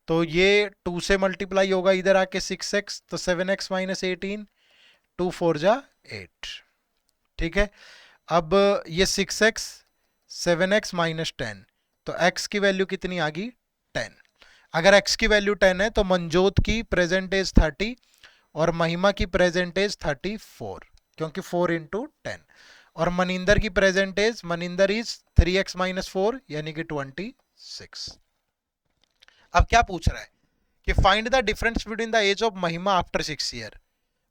तो ये 2 से मल्टीप्लाई होगा इधर आके 6x, तो 7x - 18 2 4 जा 8, ठीक है। अब ये 6x 7x - 10, तो x की वैल्यू कितनी आ गई 10, अगर x की वैल्यू 10 है तो मंजोत की प्रेजेंट एज 30 और महिमा की प्रेजेंट एज 34, क्योंकि 4 इंटू 10, और मनिंदर की present as, Maninder is 3x - 4 यानी कि 26। अब क्या पूछ रहा है कि find the difference between the age of Mahima after 6 year,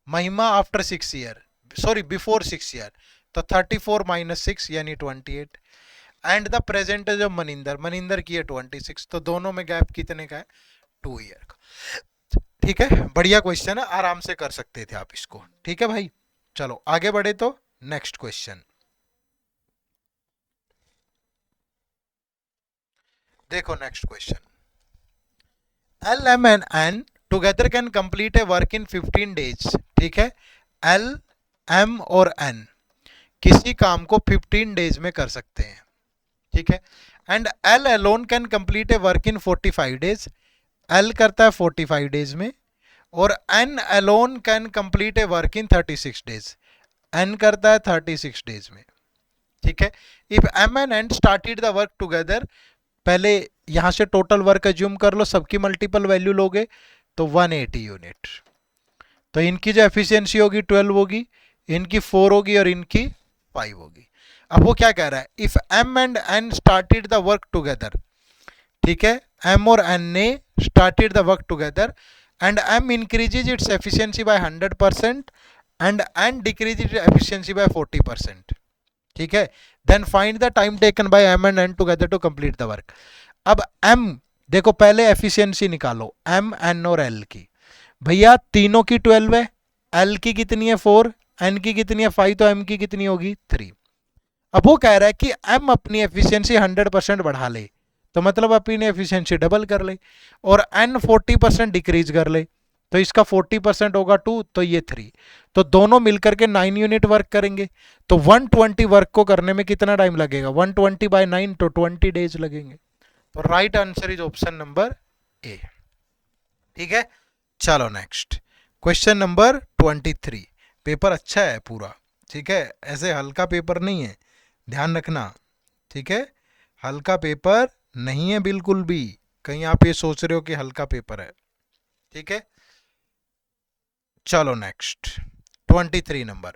Mahima after 6 year sorry before 6 year, तो 34 - 6 यानी 28, and the present age of Maninder, Maninder की है 26, तो दोनों में गैप कितने का है 2 ईयर का, ठीक है। बढ़िया क्वेश्चन है, आराम से कर सकते थे आप इसको, ठीक है भाई। चलो आगे बढ़े तो नेक्स्ट क्वेश्चन देखो, next question, L M and N together can complete a work in 15 days, ठीक है, एल एम और एन किसी काम को 15 डेज में कर सकते हैं, ठीक है, and L alone can complete a work in 45 days, L करता है 45 डेज में, और N alone can complete a work in 36 days, N करता है 36 डेज में, ठीक है। If M and N started the work together, पहले यहां से टोटल वर्क एज्यूम कर लो, सबकी मल्टीपल वैल्यू लोगे तो 180 यूनिट, तो इनकी जो एफिशिएंसी होगी 12 होगी, इनकी 4 होगी और इनकी 5 होगी। अब वो क्या कह रहा है, if M and N started the work together, ठीक है, एम और एन ने started the work together and M increases its efficiency by 100% and N decreases its efficiency by 40%, ठीक है, then find the time taken by M and N together to complete the work. अब M देखो, पहले efficiency निकालो M N और L की, भैया तीनों की 12 है, एल की कितनी है 4, एन की कितनी है 5, तो एम की कितनी होगी 3। अब वो कह रहा है कि एम अपनी एफिशिएंसी 100% बढ़ा ले, तो मतलब अपनी एफिशिएंसी डबल कर ले, और एन 40% डिक्रीज कर ले, तो इसका 40% होगा 2, तो ये 3, तो दोनों मिलकर के 9 यूनिट वर्क करेंगे, तो 120 वर्क को करने में कितना टाइम लगेगा, 120 बाय 9 तो 20 डेज लगेंगे, तो right answer is option number ए, ठीक है। चलो नेक्स्ट क्वेश्चन नंबर 23, पेपर अच्छा है पूरा, ठीक है, ऐसे हल्का पेपर नहीं है, ध्यान रखना, ठीक है। हल्का पेपर नहीं है बिल्कुल भी, कहीं आप ये सोच रहे हो कि हल्का पेपर है, ठीक है। चलो next 23 number.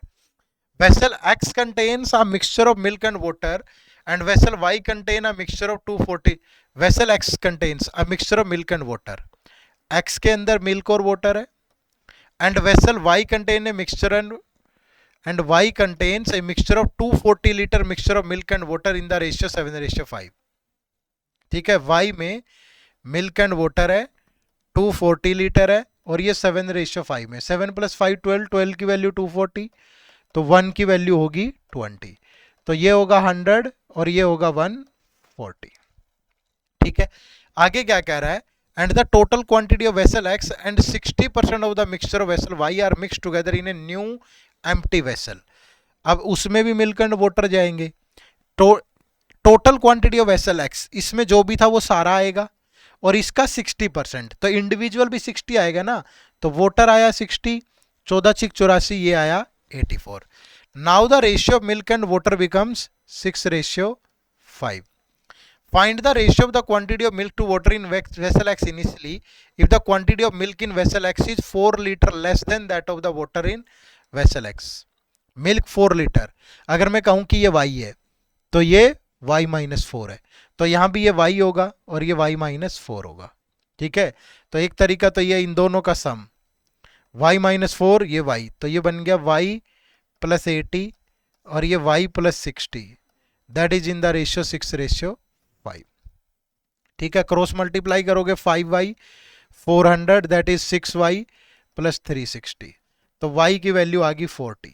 Vessel X contains a mixture of milk and water and vessel Y contain a mixture of 240. Vessel X contains a mixture of milk and water. X के अंदर मिल्क और वाटर है, and vessel Y contain a mixture and Y contains a mixture of 240 liter mixture of milk and water in the ratio 7:5. ठीक है, Y में milk and water है, 240 litre है और ये 7:5 में, 7 + 5 12, 12 की वैल्यू 240, तो 1 की वैल्यू होगी 20, तो ये होगा 100 और ये होगा 140, ठीक है। आगे क्या कह रहा है, and the total quantity of vessel X and 60% of the mixture of vessel Y are mix together in a new empty vessel. अब उसमें भी मिल्क एंड वाटर जाएंगे, तो total quantity of vessel X, इसमें जो भी था वो सारा आएगा और इसका 60%, तो इंडिविजुअल भी 60 आएगा ना, तो वाटर आया 60, 14×6 = 84, ये आया 84। Now the ratio of milk and water becomes 6:5। Find the ratio of the quantity of milk to water in vessel X initially if the quantity of milk in vessel X is 4 liter less than that of the water in vessel X. Milk 4 litre, अगर मैं कहूं कि ये y है तो ये y-4 है, तो यहां भी ये y होगा और ये y-4 होगा, ठीक है। तो एक तरीका तो ये इन दोनों का सम y-4 ये y, तो ये बन गया y + 80 और ये y + 60, that is in the ratio 6:5, ठीक है। क्रॉस मल्टीप्लाई करोगे 5y 400 दैट इज 6y + 360, तो y की वैल्यू आ गई 40,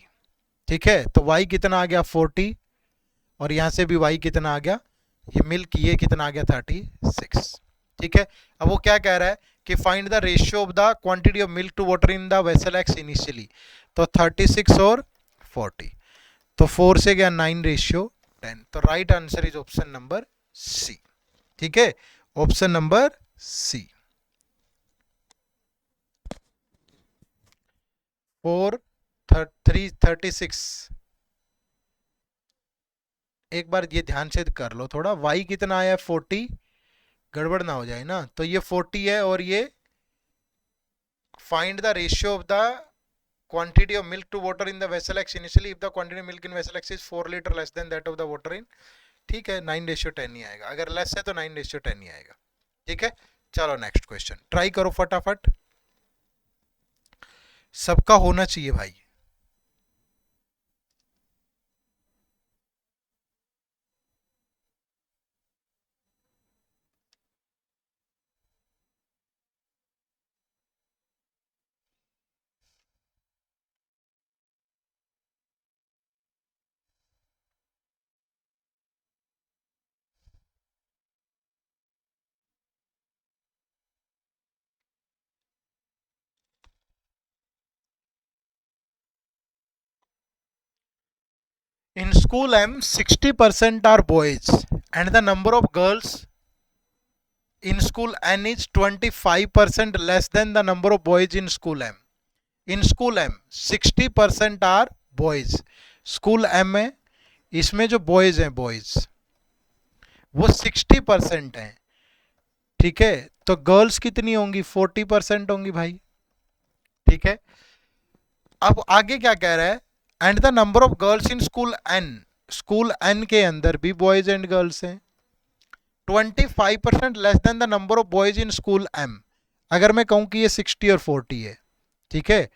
ठीक है। तो y कितना आ गया 40 और यहां से भी y कितना आ गया, ये मिल्क ये कितना आ गया 36, ठीक है। अब वो क्या कह रहा है कि find the ratio of the quantity of milk to water in the vessel X initially, तो 36 और 40, तो 4 से गया 9:10, तो right answer is option number C, ठीक है, ऑप्शन नंबर सी। 36, एक बार ये ध्यान से कर लो थोड़ा, y कितना आया 40, गड़बड़ ना हो जाए ना, तो ये 40 है और ये find the ratio of the quantity of milk to water in the vessel X initially if the quantity of milk in vessel X is 4 liter less than that of the water in, ठीक है, 9:10 ही आएगा, अगर less है तो 9:10 ही आएगा, ठीक है। चलो नेक्स्ट क्वेश्चन ट्राई करो फटाफट, सबका होना चाहिए भाई। In school M, 60% are boys and the number of girls in school N is 25% less than the number of boys in school M. In school M, 60% are boys. School M में इसमें जो boys हैं boys वो 60% हैं, ठीक है। तो girls कितनी होंगी 40% होंगी भाई, ठीक है। अब आगे क्या कह रहा है, and the number of girls in school N, school N के अंदर भी बॉयज एंड गर्ल्स हैं, 25% less than the number of boys in school M। अगर मैं कहूं कि ये 60 और 40 है, ठीक है,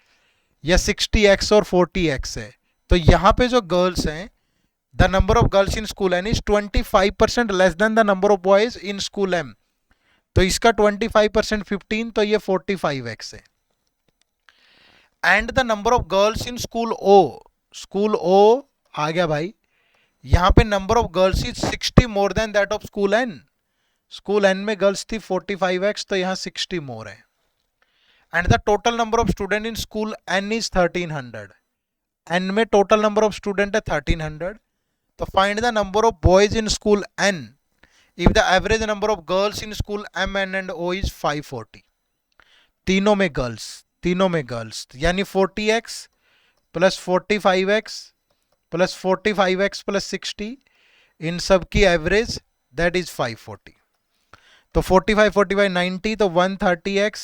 या 60x और 40x है, तो यहां पे जो गर्ल्स हैं, the number of girls in school N is 25% less than the number of boys in school M, तो इसका 25% 15, तो ये 45x है। And the number of girls in school O, school O आ गया भाई, यहां पे number of girls is 60 more than that of school N, school N में गर्ल्स थी 45x, तो यहां 60 मोर है। And the total number of student in school N is 1300, N में टोटल नंबर ऑफ स्टूडेंट है 1300, तो find the number of boys in school N if the average number of girls in school M N and O is 540, तीनों में girls, तीनों में girls, यानी 40x + 45x + 45x + 60 इन सब की एवरेज दैट इज 540। तो 45 45 90, तो 130x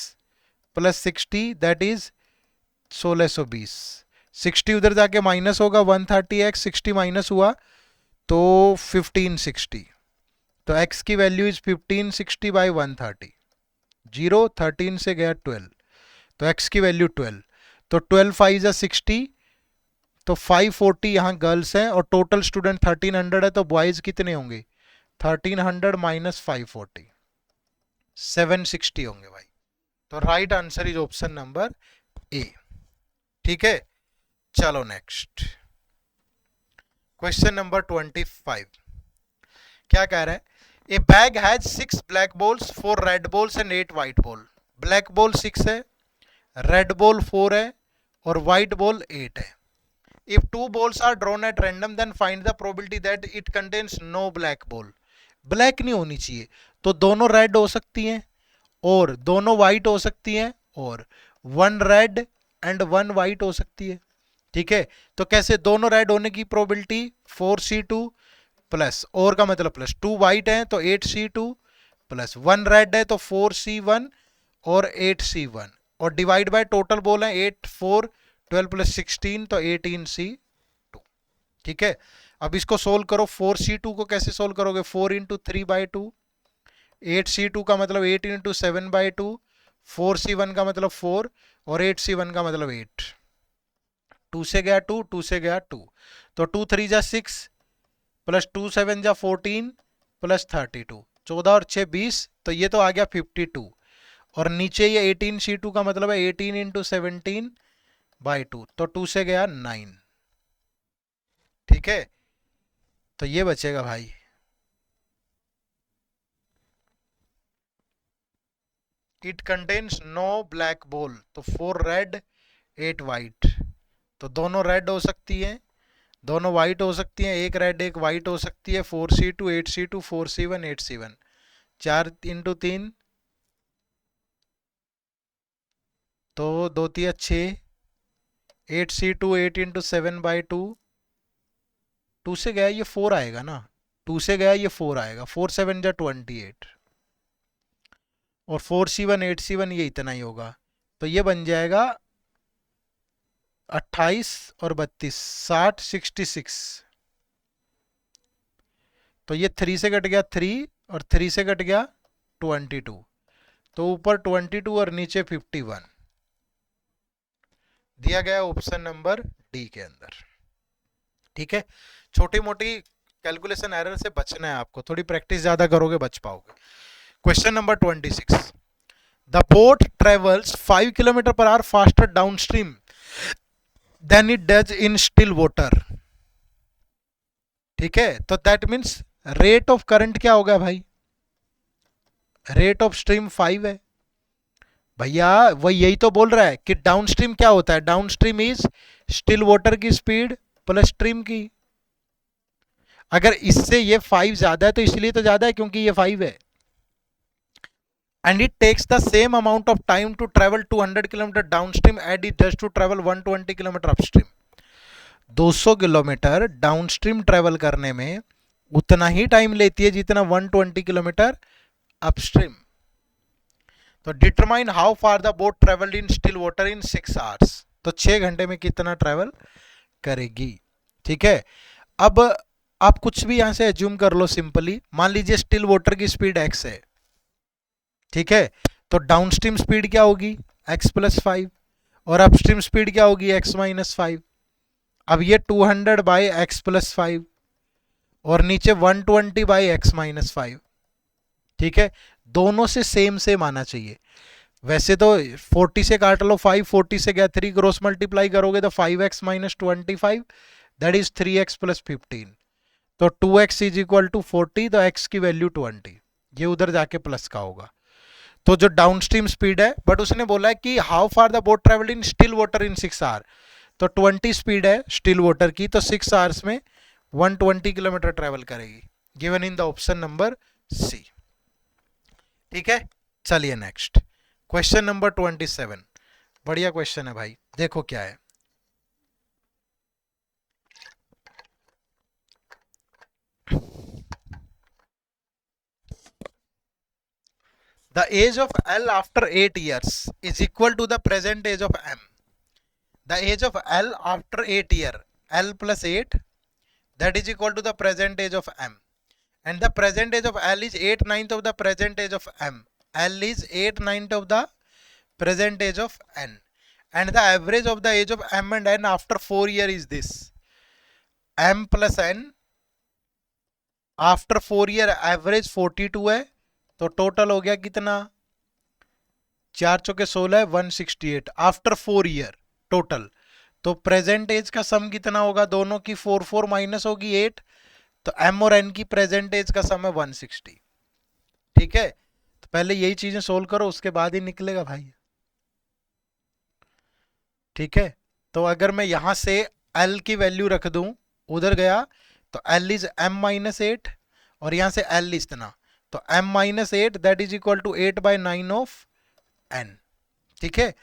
प्लस 60 दैट इज 1620। 60 उधर जाके माइनस होगा, 130x 60 माइनस हुआ तो 1560। तो x की वैल्यू इज 1560 बाई 130। 0 13 से गया 12, तो x की वैल्यू 12। तो 12 5 जा 60, तो 540 यहाँ गर्ल्स हैं और टोटल स्टूडेंट 1300 है, तो बॉयज कितने होंगे? 1300 माइनस 540, 760 होंगे भाई। तो right answer is option number ए। ठीक है, चलो नेक्स्ट क्वेश्चन नंबर 25। क्या कह रहा है? ए bag has 6 black balls, 4 red balls and 8 white ball. Black ball 6 है, रेड बॉल 4 है और व्हाइट बॉल 8 है। If two balls are drawn at random, then find the probability that it contains no black ball. Black नहीं होनी चाहिए, तो दोनों red हो सकती हैं और दोनों वाइट हो सकती हैं और one red and one white हो सकती है। ठीक है, तो कैसे? दोनों रेड होने की प्रोबेबिलिटी 4c2 प्लस, और का मतलब प्लस 2 वाइट है तो 8c2 प्लस 1 रेड है तो 4c1 और 8c1, और डिवाइड बाय टोटल बॉल है 8 4 12 प्लस 16 तो 18c2। ठीक है, अब इसको सोल्व करो। 4c2 को कैसे सोल्व करोगे? 4 इंटू 3 बाई 2, 8c2 का मतलब 8 इंटू 7 बाई 2, 4c1 का मतलब 4 और 8c1 का मतलब 8। 2 से गया 2, 2 से गया 2, तो 2 3 जा 6 प्लस 2 7 जा 14 प्लस 32, 14 और 6 20, तो ये तो आ गया 52। और नीचे ये 18c2 का मतलब है 18 इंटू 17 बाई 2, तो 2 से गया 9। ठीक है, तो ये बचेगा भाई। It contains no black ball, तो 4 रेड 8 वाइट, तो दोनों रेड हो सकती है, दोनों वाइट हो सकती हैं, एक रेड एक वाइट हो सकती है। 4c2 8c2 4c1 8c1, 4 into 3 तो 2 3 6, 8c2 8 इंटू 7 बाई 2, 2 से गया ये 4 आएगा ना, 2 से गया ये 4 आएगा, 4 7 जा 28 और 4c1 8c1 ये इतना ही होगा, तो ये बन जाएगा 28 और 32 60 66। तो ये 3 से कट गया 3 और 3 से कट गया 22, तो ऊपर 22 और नीचे 51 दिया गया ऑप्शन नंबर डी के अंदर। ठीक है, छोटी मोटी कैलकुलेशन एरर से बचना है आपको, थोड़ी प्रैक्टिस ज्यादा करोगे बच पाओगे। Question number 26। The boat travels 5 kilometre per hour faster downstream than it does in still water. ठीक है, तो that means rate of current क्या होगा भाई? रेट ऑफ स्ट्रीम 5 है भैया, वही यही तो बोल रहा है कि डाउन स्ट्रीम क्या होता है? Down stream is still water की स्पीड प्लस स्ट्रीम की। अगर इससे ये 5 ज्यादा है तो इसलिए तो ज्यादा है क्योंकि ये 5 है। And it takes the same amount of time to travel 200 kilometre downstream and it does to travel 120 kilometre upstream. 200 kilometre downstream travel करने में उतना ही टाइम लेती है जितना 120 किलोमीटर अपस्ट्रीम। तो determine how far the boat travelled in still water in 6 hours, तो 6 घंटे में कितना ट्रेवल करेगी। ठीक है, अब आप कुछ भी यहां से एज्यूम कर लो सिंपली। मान लीजिए स्टिल वाटर की स्पीड x है, ठीक है, तो डाउनस्ट्रीम स्पीड क्या होगी? x प्लस 5, और अपस्ट्रीम स्पीड क्या होगी? x minus 5। अब ये 200 बाई एक्स प्लस 5 और नीचे 120 बाई एक्स माइनस 5। ठीक है, दोनों से सेम सेम आना चाहिए। वैसे तो 40 से काट लो 5, 40 से गया 3, क्रॉस मल्टीप्लाई करोगे तो 5x minus 25 that is 3x plus 15, तो 2x इज इक्वल टू 40, तो x की वैल्यू 20, ये उधर जाके प्लस का होगा। तो जो डाउनस्ट्रीम स्पीड है, बट उसने बोला है कि how far the boat travelled in still water in 6 hour, तो 20 स्पीड है स्टिल वाटर की, तो 6 आवर्स में 120 किलोमीटर ट्रेवल करेगी, given in the option number C. ठीक है, चलिए नेक्स्ट क्वेश्चन नंबर 27। बढ़िया क्वेश्चन है भाई, देखो क्या है। The age of L after 8 years is equal to the present age of M. The age of L after 8 year, L plus 8, that is equal to the present age of M. And the present age of L is 8/9 of the present age of M. L is 8/9 of the present age of N. And the average of the age of M and N after 4 year is this. M plus N after 4 year average 42 है, तो total हो गया कितना, 4 चौके 16 168 after 4 year total. तो present as का सम कितना होगा, दोनों की 4 4 माइनस होगी 8, तो एम और एन की प्रेजेंट एज का सम है 160. ठीक है, तो पहले यही चीजें सोल्व करो, उसके बाद ही निकलेगा भाई. ठीक है, तो अगर मैं यहां से एल की वैल्यू रख दूं, उधर गया तो एल इज एम माइनस 8 और यहां से एल इतना, तो M minus 8 that is equal to 8/9 of N. ठीक है,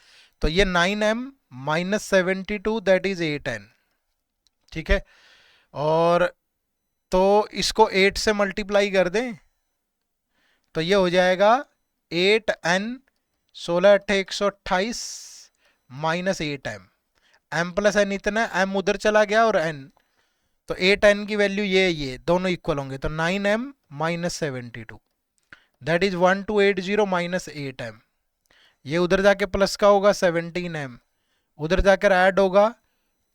तो ये 9m minus 72 that is 8n. ठीक है, और तो इसको 8 से मल्टीप्लाई कर दें तो ये हो जाएगा 8n 16 8 128 minus 8m. m plus N इतना, m उधर चला गया और n, तो 8n की वैल्यू ये दोनों इक्वल होंगे, तो 9m minus 72 that is 1280 minus 8m. ये उधर जाके प्लस का होगा 17m, उधर जाकर ऐड होगा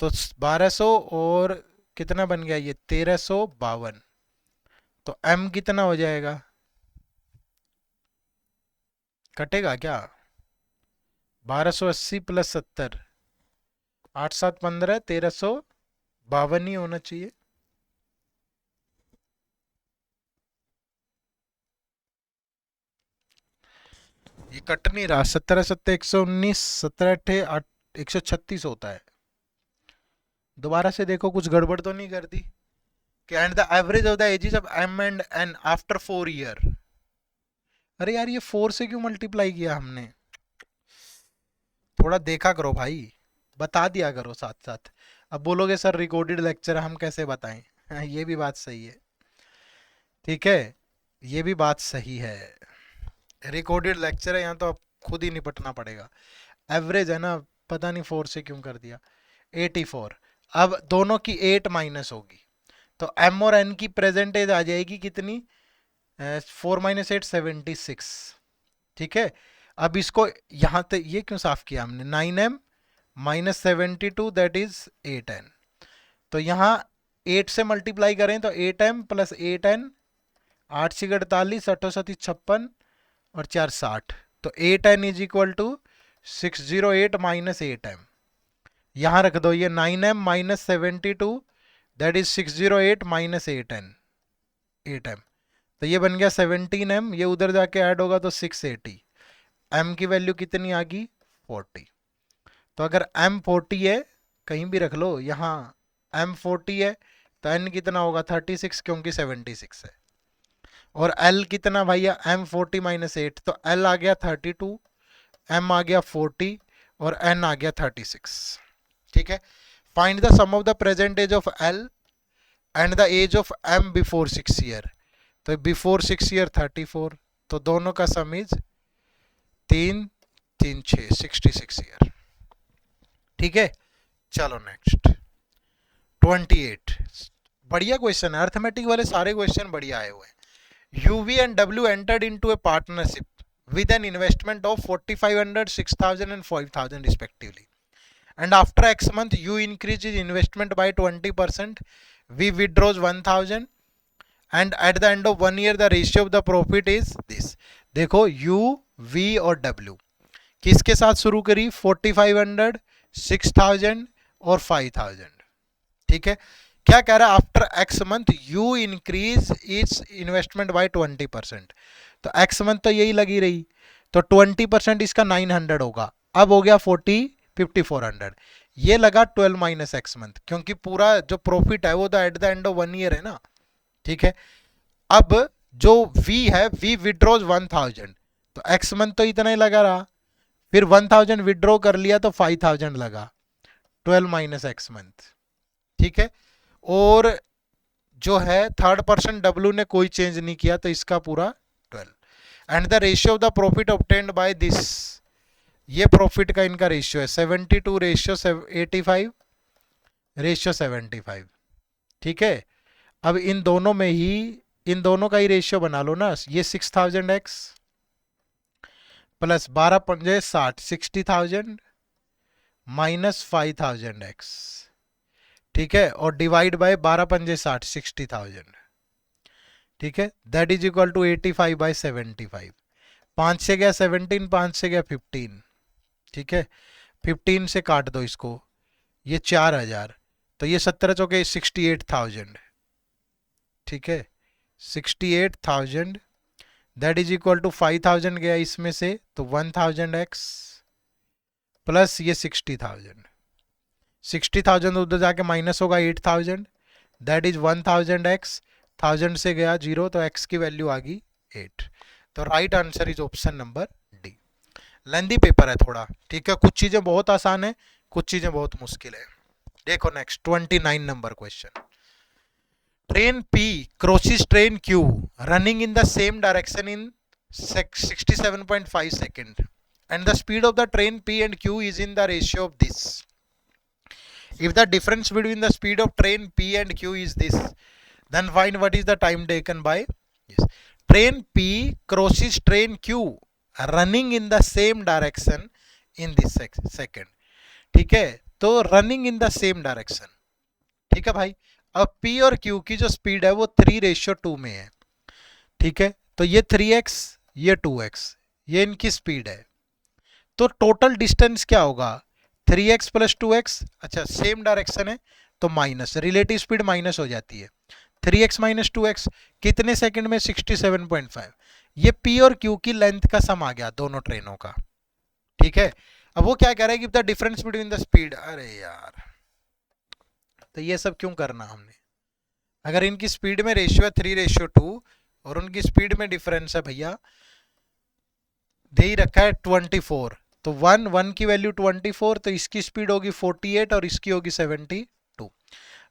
तो 1200 और कितना बन गया ये 1352. तो m कितना हो जाएगा, कटेगा क्या, 1280 प्लस 70 8 7 15 1352 ही होना चाहिए. ये कट नहीं रहा, 17 7 119 17 8 136 होता है. दोबारा से देखो कुछ गड़बड़ तो नहीं कर दी. And the average of the ages of M and N after 4 year. अरे यार ये 4 से क्यों मल्टीप्लाई किया हमने, थोड़ा देखा करो भाई, बता दिया करो साथ साथ. अब बोलोगे सर रिकॉर्डेड लेक्चर हम कैसे बताएं, ये भी बात सही है. ठीक है, ये भी बात सही है, रिकॉर्डेड लेक्चर है, यहाँ तो अब खुद ही निपटना पड़ेगा. एवरेज है ना, पता नहीं 4 से क्यों कर दिया. 84. अब दोनों की 8 माइनस होगी, तो m और n की प्रेजेंट एज आ जाएगी कितनी, 4 माइनस 8 76. ठीक है, अब इसको यहाँ तक ये क्यों साफ किया हमने, 9m minus 72 that is 8n. तो यहाँ 8 से मल्टीप्लाई करें तो 8m प्लस 8n 8 6 48 8 7 56 और 4 60, तो 8n is equal to 608 minus 8m. यहां रख दो ये 9m minus 72 that is 608 minus 8m. तो ये बन गया 17m, ये उधर जाके ऐड होगा तो 680. m की वैल्यू कितनी आ गई 40. तो अगर m 40 है, कहीं भी रख लो, यहाँ m 40 है तो n कितना होगा 36 क्योंकि 76 है. और l कितना भैया m 40 माइनस 8, तो l आ गया 32, m आ गया 40 और n आ गया 36. ठीक है, find the sum of the present age of l and the age of m before 6 year. तो बिफोर 6 ईयर 34, तो दोनों का सम इज 3 3 6 66 ईयर. ठीक है, चलो नेक्स्ट 28. बढ़िया क्वेश्चन है, अर्थमेटिक वाले सारे क्वेश्चन बढ़िया आए हुए हैं. UV and W entered into a partnership with an investment of 4,500, 6,000 and 5,000 respectively. And after X month, U increases investment by 20%, V withdraws 1,000, and at the end of 1 year, the ratio of the profit is this. देखो U, V और W किसके साथ शुरू करी, 4,500, 6,000 और 5,000. ठीक है, क्या कह रहा है, after x month you increase its investment by 20%. तो एक्स मंथ तो यही लगी रही, तो 20% इसका 900 होगा, अब हो गया 5400. ये लगा 12 माइनस एक्स मंथ, क्योंकि पूरा जो प्रॉफिट है वो तो at the end of 1 year है ना. ठीक है, अब जो V है, V विड्रॉज 1000, तो एक्स मंथ तो इतना ही लगा रहा, फिर 1000 विड्रॉ कर लिया तो 5000 लगा, 12 माइनस एक्स मंथ. ठीक है, और जो है थर्ड पर्सन W ने कोई चेंज नहीं किया, तो इसका पूरा 12. And the ratio of the profit obtained by this, ये प्रॉफिट का इनका रेशियो है 72 रेशियो 85 रेशियो 75। ठीक है, अब इन दोनों में ही, इन दोनों का ही रेशियो बना लो ना, ये 6000x प्लस 12 पंजे 60, 60,000 माइनस 5000x। ठीक है, और डिवाइड बाय 12 पंजे 60, 60,000। ठीक है, that is equal to 85 by 75। 5 से गया 17, 5 से गया 15। ठीक है, 15 से काट दो इसको, ये 4000, तो ये 17 चौके 68,000। ठीक है, 68,000 दैट इज इक्वल टू 5000 गया इसमें से, तो 1000x प्लस ये 60,000। 60,000 उधर जाके माइनस होगा 8000, दैट इज 1000x, 1000 से गया 0, तो x की वैल्यू आ गई 8। तो right answer is option number D. Lengthy paper है थोड़ा, ठीक है, कुछ चीजें बहुत आसान है, कुछ चीजें बहुत मुश्किल है। देखो next 29 number question. Train P crosses train Q running in the same direction in 67.5 seconds and the speed of the train P and Q is in the ratio of this. If the difference between the speed of train P and Q is this, then find what is the time taken by. Yes. Train P crosses train Q running in the same direction in this second. ठीक है, तो running in the same direction. ठीक है भाई, अब P और Q की जो स्पीड है वो 3:2 में है। ठीक है, तो ये 3x ये 2x, ये इनकी स्पीड है। तो टोटल डिस्टेंस क्या होगा, 3x प्लस 2x। अच्छा, सेम डायरेक्शन है तो माइनस, रिलेटिव स्पीड माइनस हो जाती है। 3x माइनस 2x कितने सेकंड में, 67.5। ये P और Q की लेंथ का सम आ गया दोनों ट्रेनों का। ठीक है, अब वो क्या कह रहा है कि the difference between the speed. अरे यार, तो ये सब क्यों करना हमने, अगर इनकी स्पीड में रेशियो है 3:2 और उनकी स्पीड में डिफरेंस है भैया, दे ही रखा है 24, तो 1 की वैल्यू 24, तो इसकी स्पीड होगी 48 और इसकी होगी 72।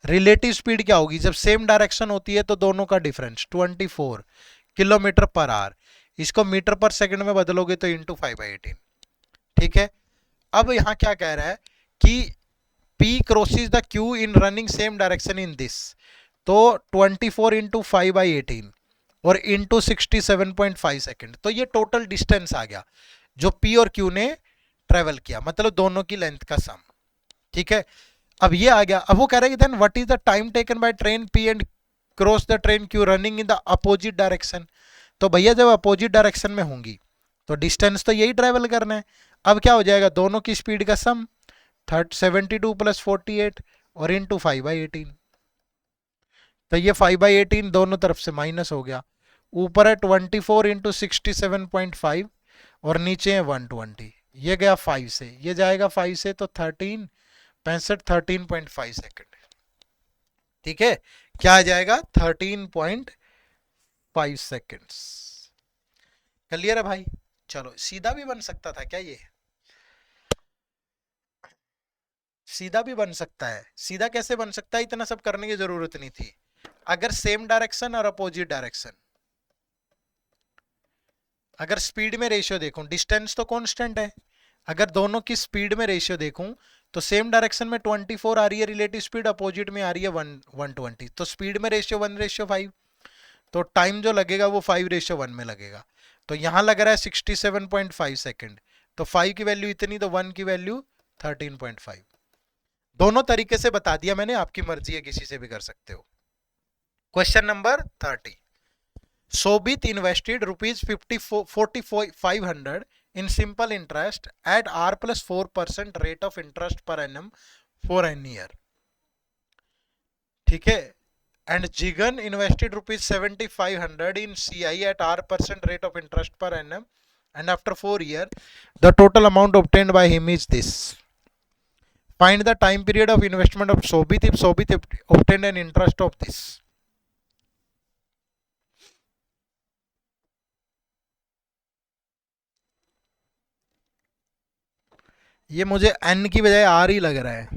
रिलेटिव स्पीड क्या होगी, जब सेम डायरेक्शन होती है तो दोनों का डिफरेंस 24 किलोमीटर पर आवर, इसको मीटर पर सेकंड में बदलोगे तो इंटू 5/18। ठीक है, अब यहां क्या कह रहा है कि P crosses the Q in running same direction in this, तो 24 इंटू 5/18 और इंटू 67.5 सेकेंड, तो ये टोटल डिस्टेंस आ गया जो P और Q ने ट्रेवल किया, मतलब दोनों की लेंथ का सम। ठीक है, अब ये आ गया। अब वो कह रहा है कि then what is the time taken by train P and cross the train Q running in the opposite direction. तो भैया जब अपोजिट डायरेक्शन में होंगी तो डिस्टेंस तो यही ट्रेवल करना है। अब क्या हो जाएगा, दोनों की स्पीड का सम 72 प्लस 48 और इंटू 5/18, तो ये 5/18 दोनों तरफ से माइनस हो गया। ऊपर है 24 इंटू 67.5 और नीचे है 120, ये गया 5 से, ये जाएगा 5 से, तो 13.5 सेकेंड। ठीक है, क्या आ जाएगा 13.5 सेकेंड्स। क्लियर है भाई। चलो, सीधा भी बन सकता था क्या, ये सीधा भी बन सकता है। सीधा कैसे बन सकता है, इतना सब करने की जरूरत नहीं थी। अगर सेम डायरेक्शन और अपोजिट डायरेक्शन, अगर स्पीड में रेशियो देखूं, डिस्टेंस तो कांस्टेंट है, अगर दोनों की स्पीड में रेशियो देखूं तो सेम डायरेक्शन में 24 आ रही है रिलेटिव स्पीड, अपोजिट में आ रही है 120, तो स्पीड में रेशियो 1:5, तो टाइम जो लगेगा वो 5:1 में लगेगा। तो यहां लग रहा है 67.5 सेकेंड, तो 5 की वैल्यू इतनी, तो 1 की वैल्यू 13.5। दोनों तरीके से बता दिया मैंने, आपकी मर्जी है, किसी से भी कर सकते हो। Question number 30। Sobit invested rupees 4500 in simple interest at R plus 4% rate of interest per annum for an year. ठीक है, and Jigan invested rupees 7500 in CI at R% rate of interest per annum, and after 4 years the total amount obtained by him is this. Find the time period of investment of Sobit if Sobit obtained an interest of this. ये मुझे n की बजाय r ही लग रहा है,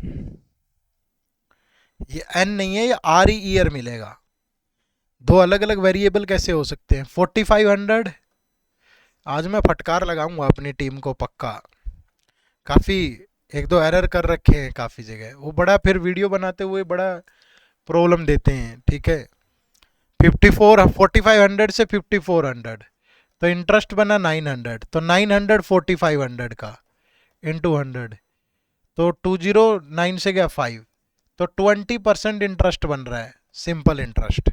ये n नहीं है, ये r ही ईयर मिलेगा। दो अलग अलग वेरिएबल कैसे हो सकते हैं। 4500 आज मैं फटकार लगाऊंगा अपनी टीम को पक्का। काफ़ी एक दो एरर कर रखे हैं काफ़ी जगह, वो बड़ा फिर वीडियो बनाते हुए बड़ा प्रॉब्लम देते हैं। ठीक है, 4500 से 5400, तो इंटरेस्ट बना 900, तो 900 4500 का इंटू 100, तो 209 से गया 5, तो 20% इंटरेस्ट बन रहा है, सिंपल इंटरेस्ट।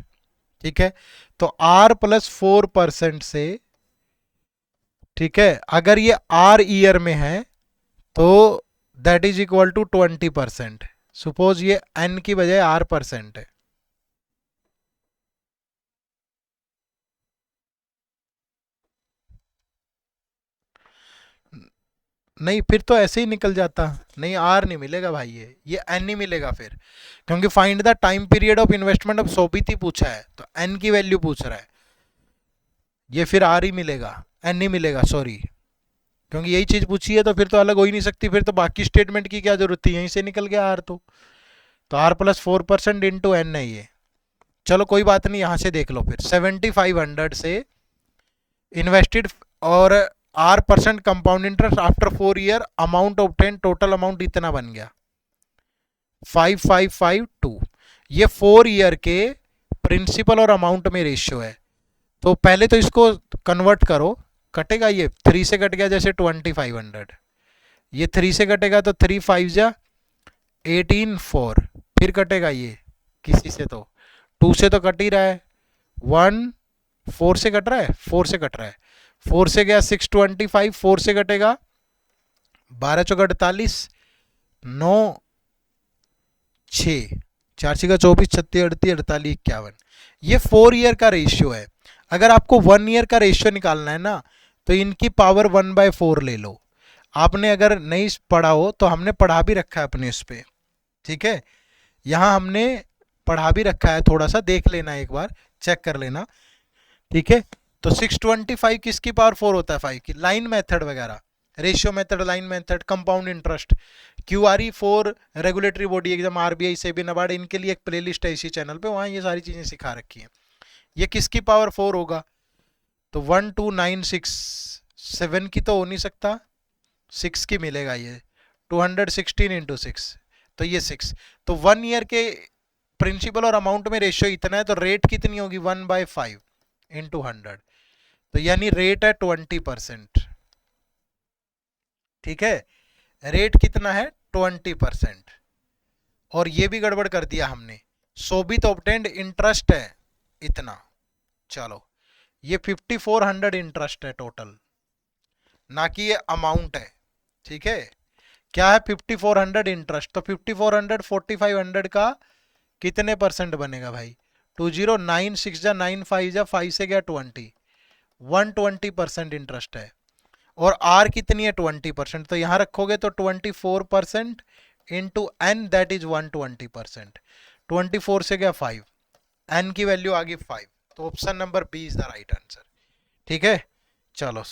ठीक है, तो R प्लस 4% से, ठीक है, अगर ये R ईयर में है तो that is equal to 20%। Suppose ये N की बजाय R% है। नहीं, फिर तो ऐसे ही निकल जाता। नहीं, आर नहीं मिलेगा भाई, ये एन ही मिलेगा फिर, क्योंकि find the time period of investment of Sobit ही पूछा है, तो एन की वैल्यू पूछ रहा है, ये फिर आर ही मिलेगा, एन नहीं मिलेगा, सॉरी। क्योंकि यही चीज पूछी है तो फिर तो अलग हो ही नहीं सकती, फिर तो बाकी स्टेटमेंट की क्या जरूरत थी, यहीं से निकल गया आर। तो आर प्लस 4% इंटू एन है ये। चलो कोई बात नहीं, यहां से देख लो फिर 7500 से इन्वेस्टेड और R% compound interest after 4 year, amount obtain, total amount इतना बन गया 5552। ये 4 ईयर के प्रिंसिपल और अमाउंट में रेशियो है। तो पहले तो इसको कन्वर्ट करो, कटेगा ये 3 से कट गया जैसे 2500, ये 3 से कटेगा तो 3 5 जा 18 4, फिर कटेगा ये किसी से, तो 2 से तो कट ही रहा है, 1 4 से कट रहा है, 4 से कट रहा है, 4 से गया 625, 4 से कटेगा 12 चौका 48, 9 6 4 6 का 24, 36 38 48 51। ये 4 ईयर का रेशियो है। अगर आपको 1 ईयर का रेशियो निकालना है ना, तो इनकी पावर 1/4 ले लो। आपने अगर नहीं पढ़ा हो तो हमने पढ़ा भी रखा है अपने उस पर, ठीक है, यहाँ हमने पढ़ा भी रखा है, थोड़ा सा देख लेना, एक बार चेक कर लेना। ठीक है, तो 625 किसकी पावर 4 होता है, 5 की। लाइन मेथड वगैरह, ratio method, line method, compound interest, QRE 4 regulatory body exam, RBI, SEBI, NABARD, इनके लिए एक प्लेलिस्ट है इसी चैनल पे, वहां ये सारी चीजें सिखा रखी हैं। ये किसकी पावर 4 होगा, तो 12967 7 की तो हो नहीं सकता, 6 की मिलेगा ये, 216 इंटू 6, तो ये 6। तो 1 ईयर के प्रिंसिपल और अमाउंट में रेशियो इतना है, तो रेट कितनी होगी 1/5 इंटू 100, तो यानी रेट है 20%। ठीक है, रेट कितना है 20%। और ये भी गड़बड़ कर दिया हमने, सोबित ऑब्टेंड इंटरेस्ट है इतना। चलो, ये 5400 इंटरेस्ट है टोटल, ना कि ये अमाउंट है। ठीक है, क्या है 5400 इंटरेस्ट, तो 5400 4500 का कितने परसेंट बनेगा भाई, 2096 जा 95 जा 5 से गया 20, 120% इंटरेस्ट है। और आर कितनी है 20%, तो यहां रखोगे तो 24% इंटू एन, दैट इज 120%। 24 से गया 5, एन की वैल्यू आ गई 5, तो option number B is the right answer. ठीक है, चलो,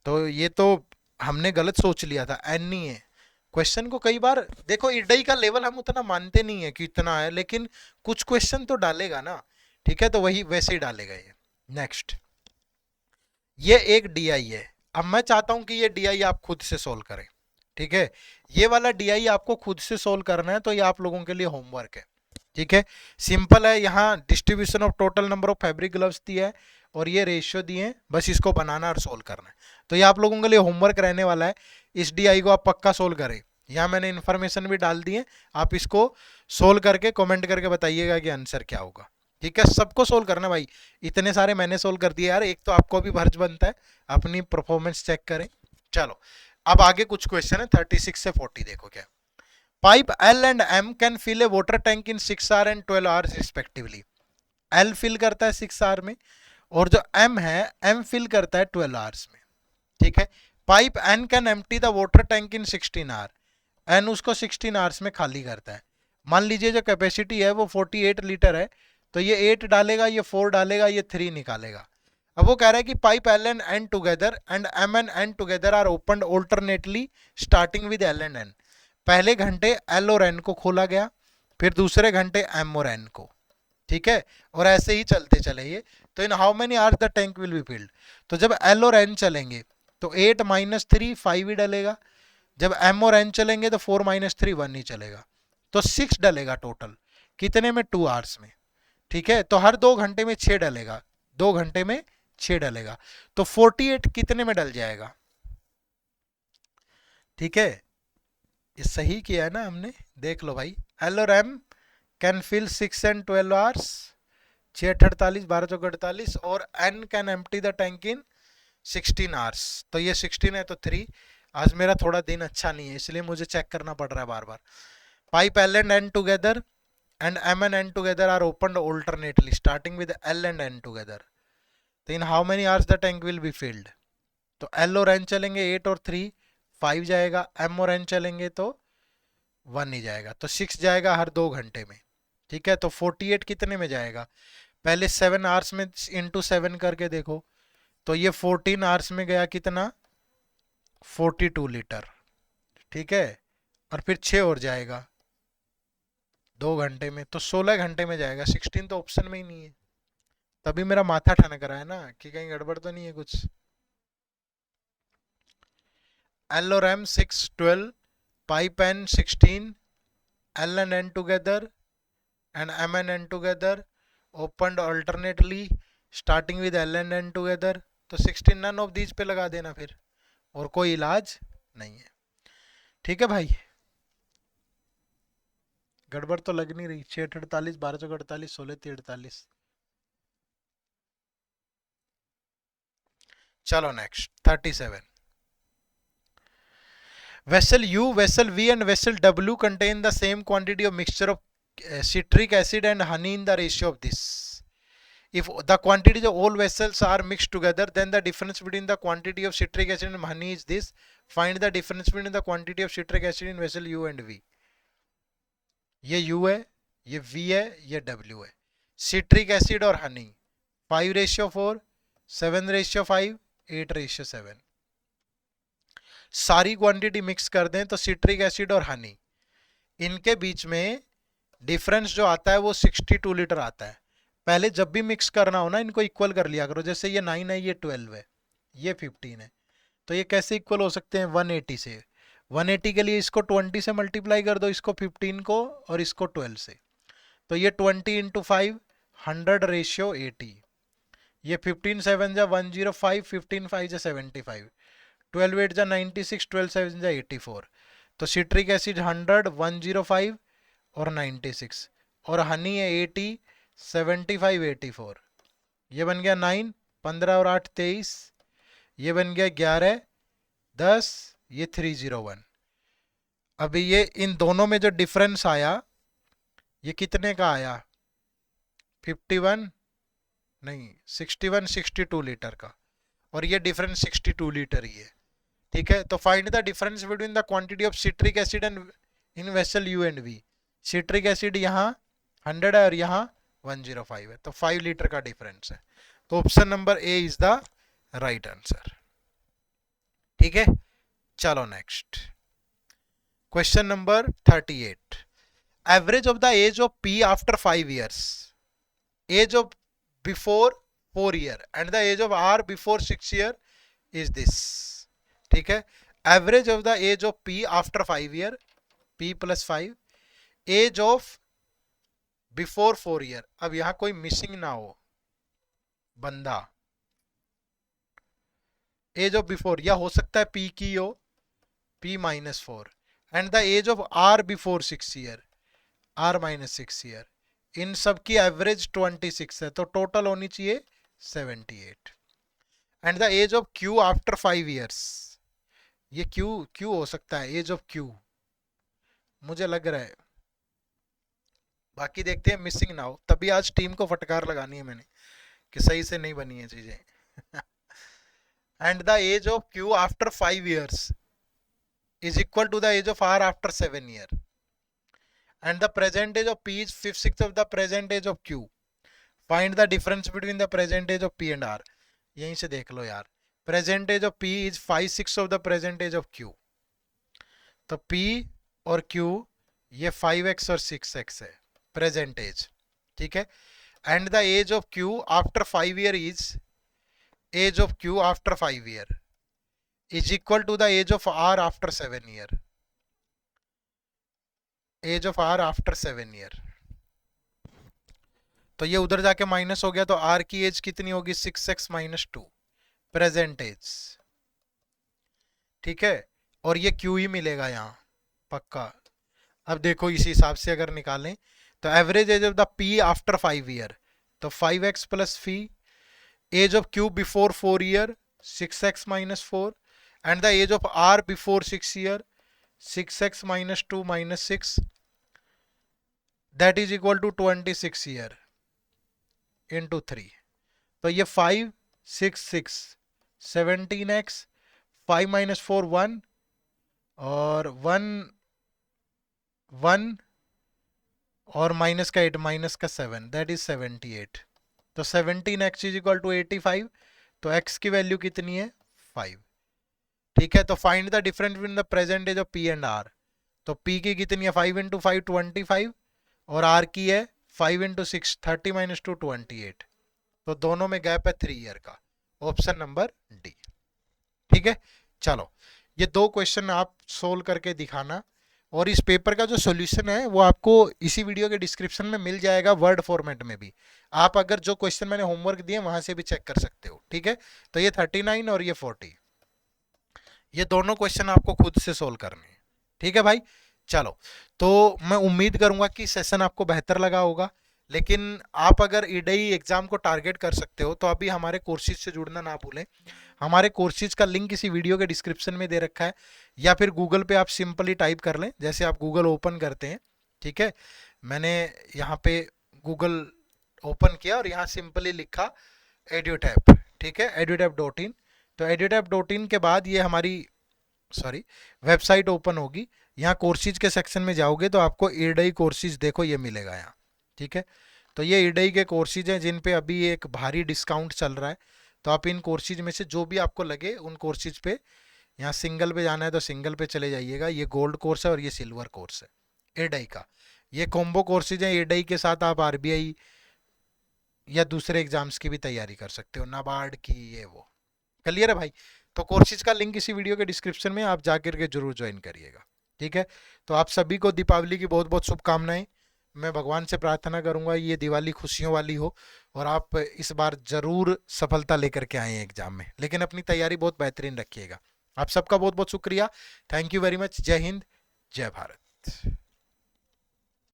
तो ये तो हमने गलत सोच लिया था, एन नहीं है। क्वेश्चन को कई बार देखो, इडई का लेवल हम उतना मानते नहीं है कि इतना है, लेकिन कुछ क्वेश्चन तो डालेगा ना। ठीक है, तो वही वैसे ही डालेगा ये। नेक्स्ट, ये एक DI है। अब मैं चाहता हूं कि ये DI आप खुद से सोल्व करें। ठीक है, ये वाला DI आपको खुद से सोल्व करना है, तो ये आप लोगों के लिए होमवर्क है। ठीक है, सिंपल है, यहाँ distribution of total number of fabric gloves दिया है और ये रेशियो दिए हैं, बस इसको बनाना और सोल्व करना है। तो ये आप लोगों के लिए होमवर्क रहने वाला है, इस DI को आप पक्का सोल्व करें। यहाँ मैंने इन्फॉर्मेशन भी डाल दी है, आप इसको सोल्व करके कमेंट करके बताइएगा कि आंसर क्या होगा। ठीक है, सबको सोल्व करना भाई, इतने सारे मैंने सोल्व कर दिए यार, एक तो आपको भी फर्ज बनता है, अपनी परफॉर्मेंस चेक करें। चलो, अब आगे कुछ क्वेश्चन है 36 से 40, देखो क्या। Pipe L and M can fill a water tank in 6 hour and 12 hours respectively. L फिल करता है 6 आवर में, और जो M है, M फिल करता है 12 आवर्स में। ठीक है, pipe N can empty the water tank in 16 hour, N उसको 16 आवर्स में खाली करता है। मान लीजिए जो कैपेसिटी है वो 48 लीटर है, तो ये 8 डालेगा, ये 4 डालेगा, ये 3 निकालेगा। अब वो कह रहा है कि pipe L and N together and M and N together are opened alternately starting with L and N। पहले घंटे L और N को खोला गया, फिर दूसरे घंटे M और N को। ठीक है, और ऐसे ही चलते चले ये। तो in how many hours the tank will be filled, तो जब एल और एन चलेंगे तो 8 माइनस 3 5 ही डलेगा, जब एम और एन चलेंगे तो 4 माइनस 3 1 ही चलेगा, तो 6 डलेगा टोटल, कितने में, 2 आवर्स में। ठीक है, तो हर 2 घंटे में 6 डलेगा, 2 घंटे में 6 डलेगा, तो 48 कितने में डल जाएगा। ठीक है, ये सही किया है ना हमने, देख लो भाई, एल और M can fill 6 and 12 hours, 6 8 48 12 चौक 48, और N can empty the tank in 16 hours, तो ये 16 है तो 3। आज मेरा थोड़ा दिन अच्छा नहीं है इसलिए मुझे चेक करना पड़ रहा है बार बार। Pipe L and N together and M and N together are opened alternately starting with L and N together, तो in how many hours the tank will be filled, तो एल और एन चलेंगे 8 और 3 5 जाएगा, एम और N चलेंगे तो 1 ही जाएगा, तो 6 जाएगा हर 2 घंटे में। ठीक है, तो 48 कितने में जाएगा, पहले 7 आवर्स में इंटू 7 करके देखो, तो ये 14 आवर्स में गया कितना, 42 लीटर। ठीक है, और फिर 6 और जाएगा 2 घंटे में, तो 16 घंटे में जाएगा, 16 तो ऑप्शन में ही नहीं है, तभी मेरा माथा ठनक रहा है ना कि कहीं गड़बड़ तो नहीं है कुछ। एल और M 6 12, pipe N 16, L and N together and M and N together opened alternately starting with L and N together, तो 16 none of these पे लगा देना फिर, और कोई इलाज नहीं है। ठीक है भाई, गड़बड़ तो लग नहीं रही, 6 48 12 चौक 48 16 3 48। चलो next 37, vessel U, vessel V and vessel W contain the same quantity of mixture of citric acid and honey in the ratio of this. If the quantities of all vessels are mixed together, then the difference between the quantity of citric acid and honey is this. Find the difference between the quantity of citric acid in vessel U and V. ये U है, ये V है, ये W है। citric acid और honey 5:4, 7:5, 8:7, सारी quantity mix कर दें तो सिट्रिक एसिड और हनी, इनके बीच में डिफरेंस जो आता है वो 62 लीटर आता है। पहले जब भी मिक्स करना हो ना, इनको इक्वल कर लिया करो, जैसे ये 9 है, ये 12 है, ये 15 है, तो ये कैसे इक्वल हो सकते हैं, 180 से। 180 के लिए इसको 20 से मल्टीप्लाई कर दो, इसको 15 को और इसको 12 से, तो ये 20 इंटू 5 100:80, ये 15 7 जा 105, 15 5 जा 75, 12 8 जा 96, 12 7 जा 84, तो सिट्रिक एसिड 100 105 और 96, और हनी है 80 75 84, ये बन गया 9 15 और 8 23, ये बन गया 11 10, ये 301। अभी ये इन दोनों में जो डिफरेंस आया ये कितने का आया, 51 नहीं 61 62 लीटर का, और ये डिफरेंस 62 लीटर ही है। ठीक है, तो find the difference between the quantity of citric acid and in vessel U and V. Citric acid यहाँ 100 है और यहाँ 105 है, तो 5 लीटर का डिफरेंस है, तो option number A is the right answer. ठीक है, चलो next question number 38, average of the age of P after 5 years, age of before 4 year and the age of R before 6 year is this. ठीक है, average of the age of P after 5 year, p + 5, age of before 4 year, अब यहां कोई missing ना हो बंदा, as of before, या हो सकता है p की हो, p -4, and the age of r before 6 year, r -6 year, इन सब की एवरेज 26 है, तो टोटल होनी चाहिए 78, and the age of q after 5 years, ये q हो सकता है, एज ऑफ q मुझे लग रहा है, बाकी देखते हैं मिसिंग ना हो, तभी आज टीम को फटकार लगानी है मैंने कि सही से नहीं बनी है चीजें। And the age of q after 5 years is equal to the age of r after 7 year, and the present age of p is 5/6 of the present age of q. Find the difference between the present age of p and r. यहीं से देख लो यार, present age of p is 5/6 of the present age of q, तो p और q ये 5x और 6x है present as. ठीक है, and the age of Q after 5 year is age of Q after 5 year is equal to the age of R after 7 year. Age of R after 7 year, तो ये उधर जाके minus हो गया, तो R की एज कितनी होगी 6x माइनस 2 प्रेजेंट एज, ठीक है। और ये Q ही मिलेगा यहाँ पक्का। अब देखो इसी हिसाब से अगर निकालें तो average age of the P after 5 year, तो 5x plus five, age of Q before 4 year 6x minus 4, and the age of R before 6 year 6x minus 2 minus 6, that is equal to 26 year into 3, तो ये 5 6 6 17x, 5 minus 4 1 और 1 1 और minus का 8 minus का 7, that is 78, तो 17x is equal to 85, तो x की value कितनी है 5, ठीक है। तो find the difference between the present age of P and R, तो P की कितनी है 5 इंटू 5 25 और R की है 5 इंटू 6 30 माइनस 2 28, तो दोनों में गैप है 3 ईयर का, ऑप्शन नंबर डी, ठीक है। चलो ये दो क्वेश्चन आप सोल्व करके दिखाना, और इस पेपर का जो सॉल्यूशन है वो आपको इसी वीडियो के डिस्क्रिप्शन में मिल जाएगा, वर्ड फॉर्मेट में भी। आप अगर जो क्वेश्चन मैंने होमवर्क दिए वहां से भी चेक कर सकते हो, ठीक है। तो ये 39 और ये 40, ये दोनों क्वेश्चन आपको खुद से सोल्व करने हैं, ठीक है भाई। चलो तो मैं उम्मीद करूंगा कि सेशन आपको बेहतर लगा होगा, लेकिन आप अगर ईडई एग्जाम को टारगेट कर सकते हो तो अभी हमारे कोर्सेज से जुड़ना ना भूलें। हमारे कोर्सेज का लिंक इसी वीडियो के डिस्क्रिप्शन में दे रखा है, या फिर गूगल पे आप सिंपली टाइप कर लें, जैसे आप गूगल ओपन करते हैं, ठीक है। मैंने यहाँ पे गूगल ओपन किया और यहाँ सिंपली लिखा एड्यूटैप, ठीक है, edutap.in, तो edutap.in के बाद ये हमारी वेबसाइट ओपन होगी। यहाँ कोर्सेज के सेक्शन में जाओगे तो आपको ईडई कोर्सेज देखो ये मिलेगा यहाँ, ठीक है। तो ये ईडई के कोर्सेज हैं जिन पे अभी एक भारी डिस्काउंट चल रहा है, तो आप इन कोर्सेज में से जो भी आपको लगे उन कोर्सेज पे, यहाँ सिंगल पे जाना है तो सिंगल पे चले जाइएगा। ये गोल्ड कोर्स है और ये सिल्वर कोर्स है ईडई का, ये कॉम्बो कोर्सेज है। ईडई के साथ आप आरबीआई या दूसरे एग्जाम्स की भी तैयारी कर सकते हो, नाबार्ड की, ये वो, क्लियर है भाई। तो कोर्सेज का लिंक इसी वीडियो के डिस्क्रिप्शन में, आप जाकर के जरूर ज्वाइन करिएगा, ठीक है। तो आप सभी को दीपावली की बहुत बहुत शुभकामनाएं। मैं भगवान से प्रार्थना करूंगा ये दिवाली खुशियों वाली हो और आप इस बार जरूर सफलता लेकर के आए एग्जाम में, लेकिन अपनी तैयारी बहुत बेहतरीन रखिएगा। आप सबका बहुत बहुत शुक्रिया, थैंक यू वेरी मच। जय हिंद, जय भारत।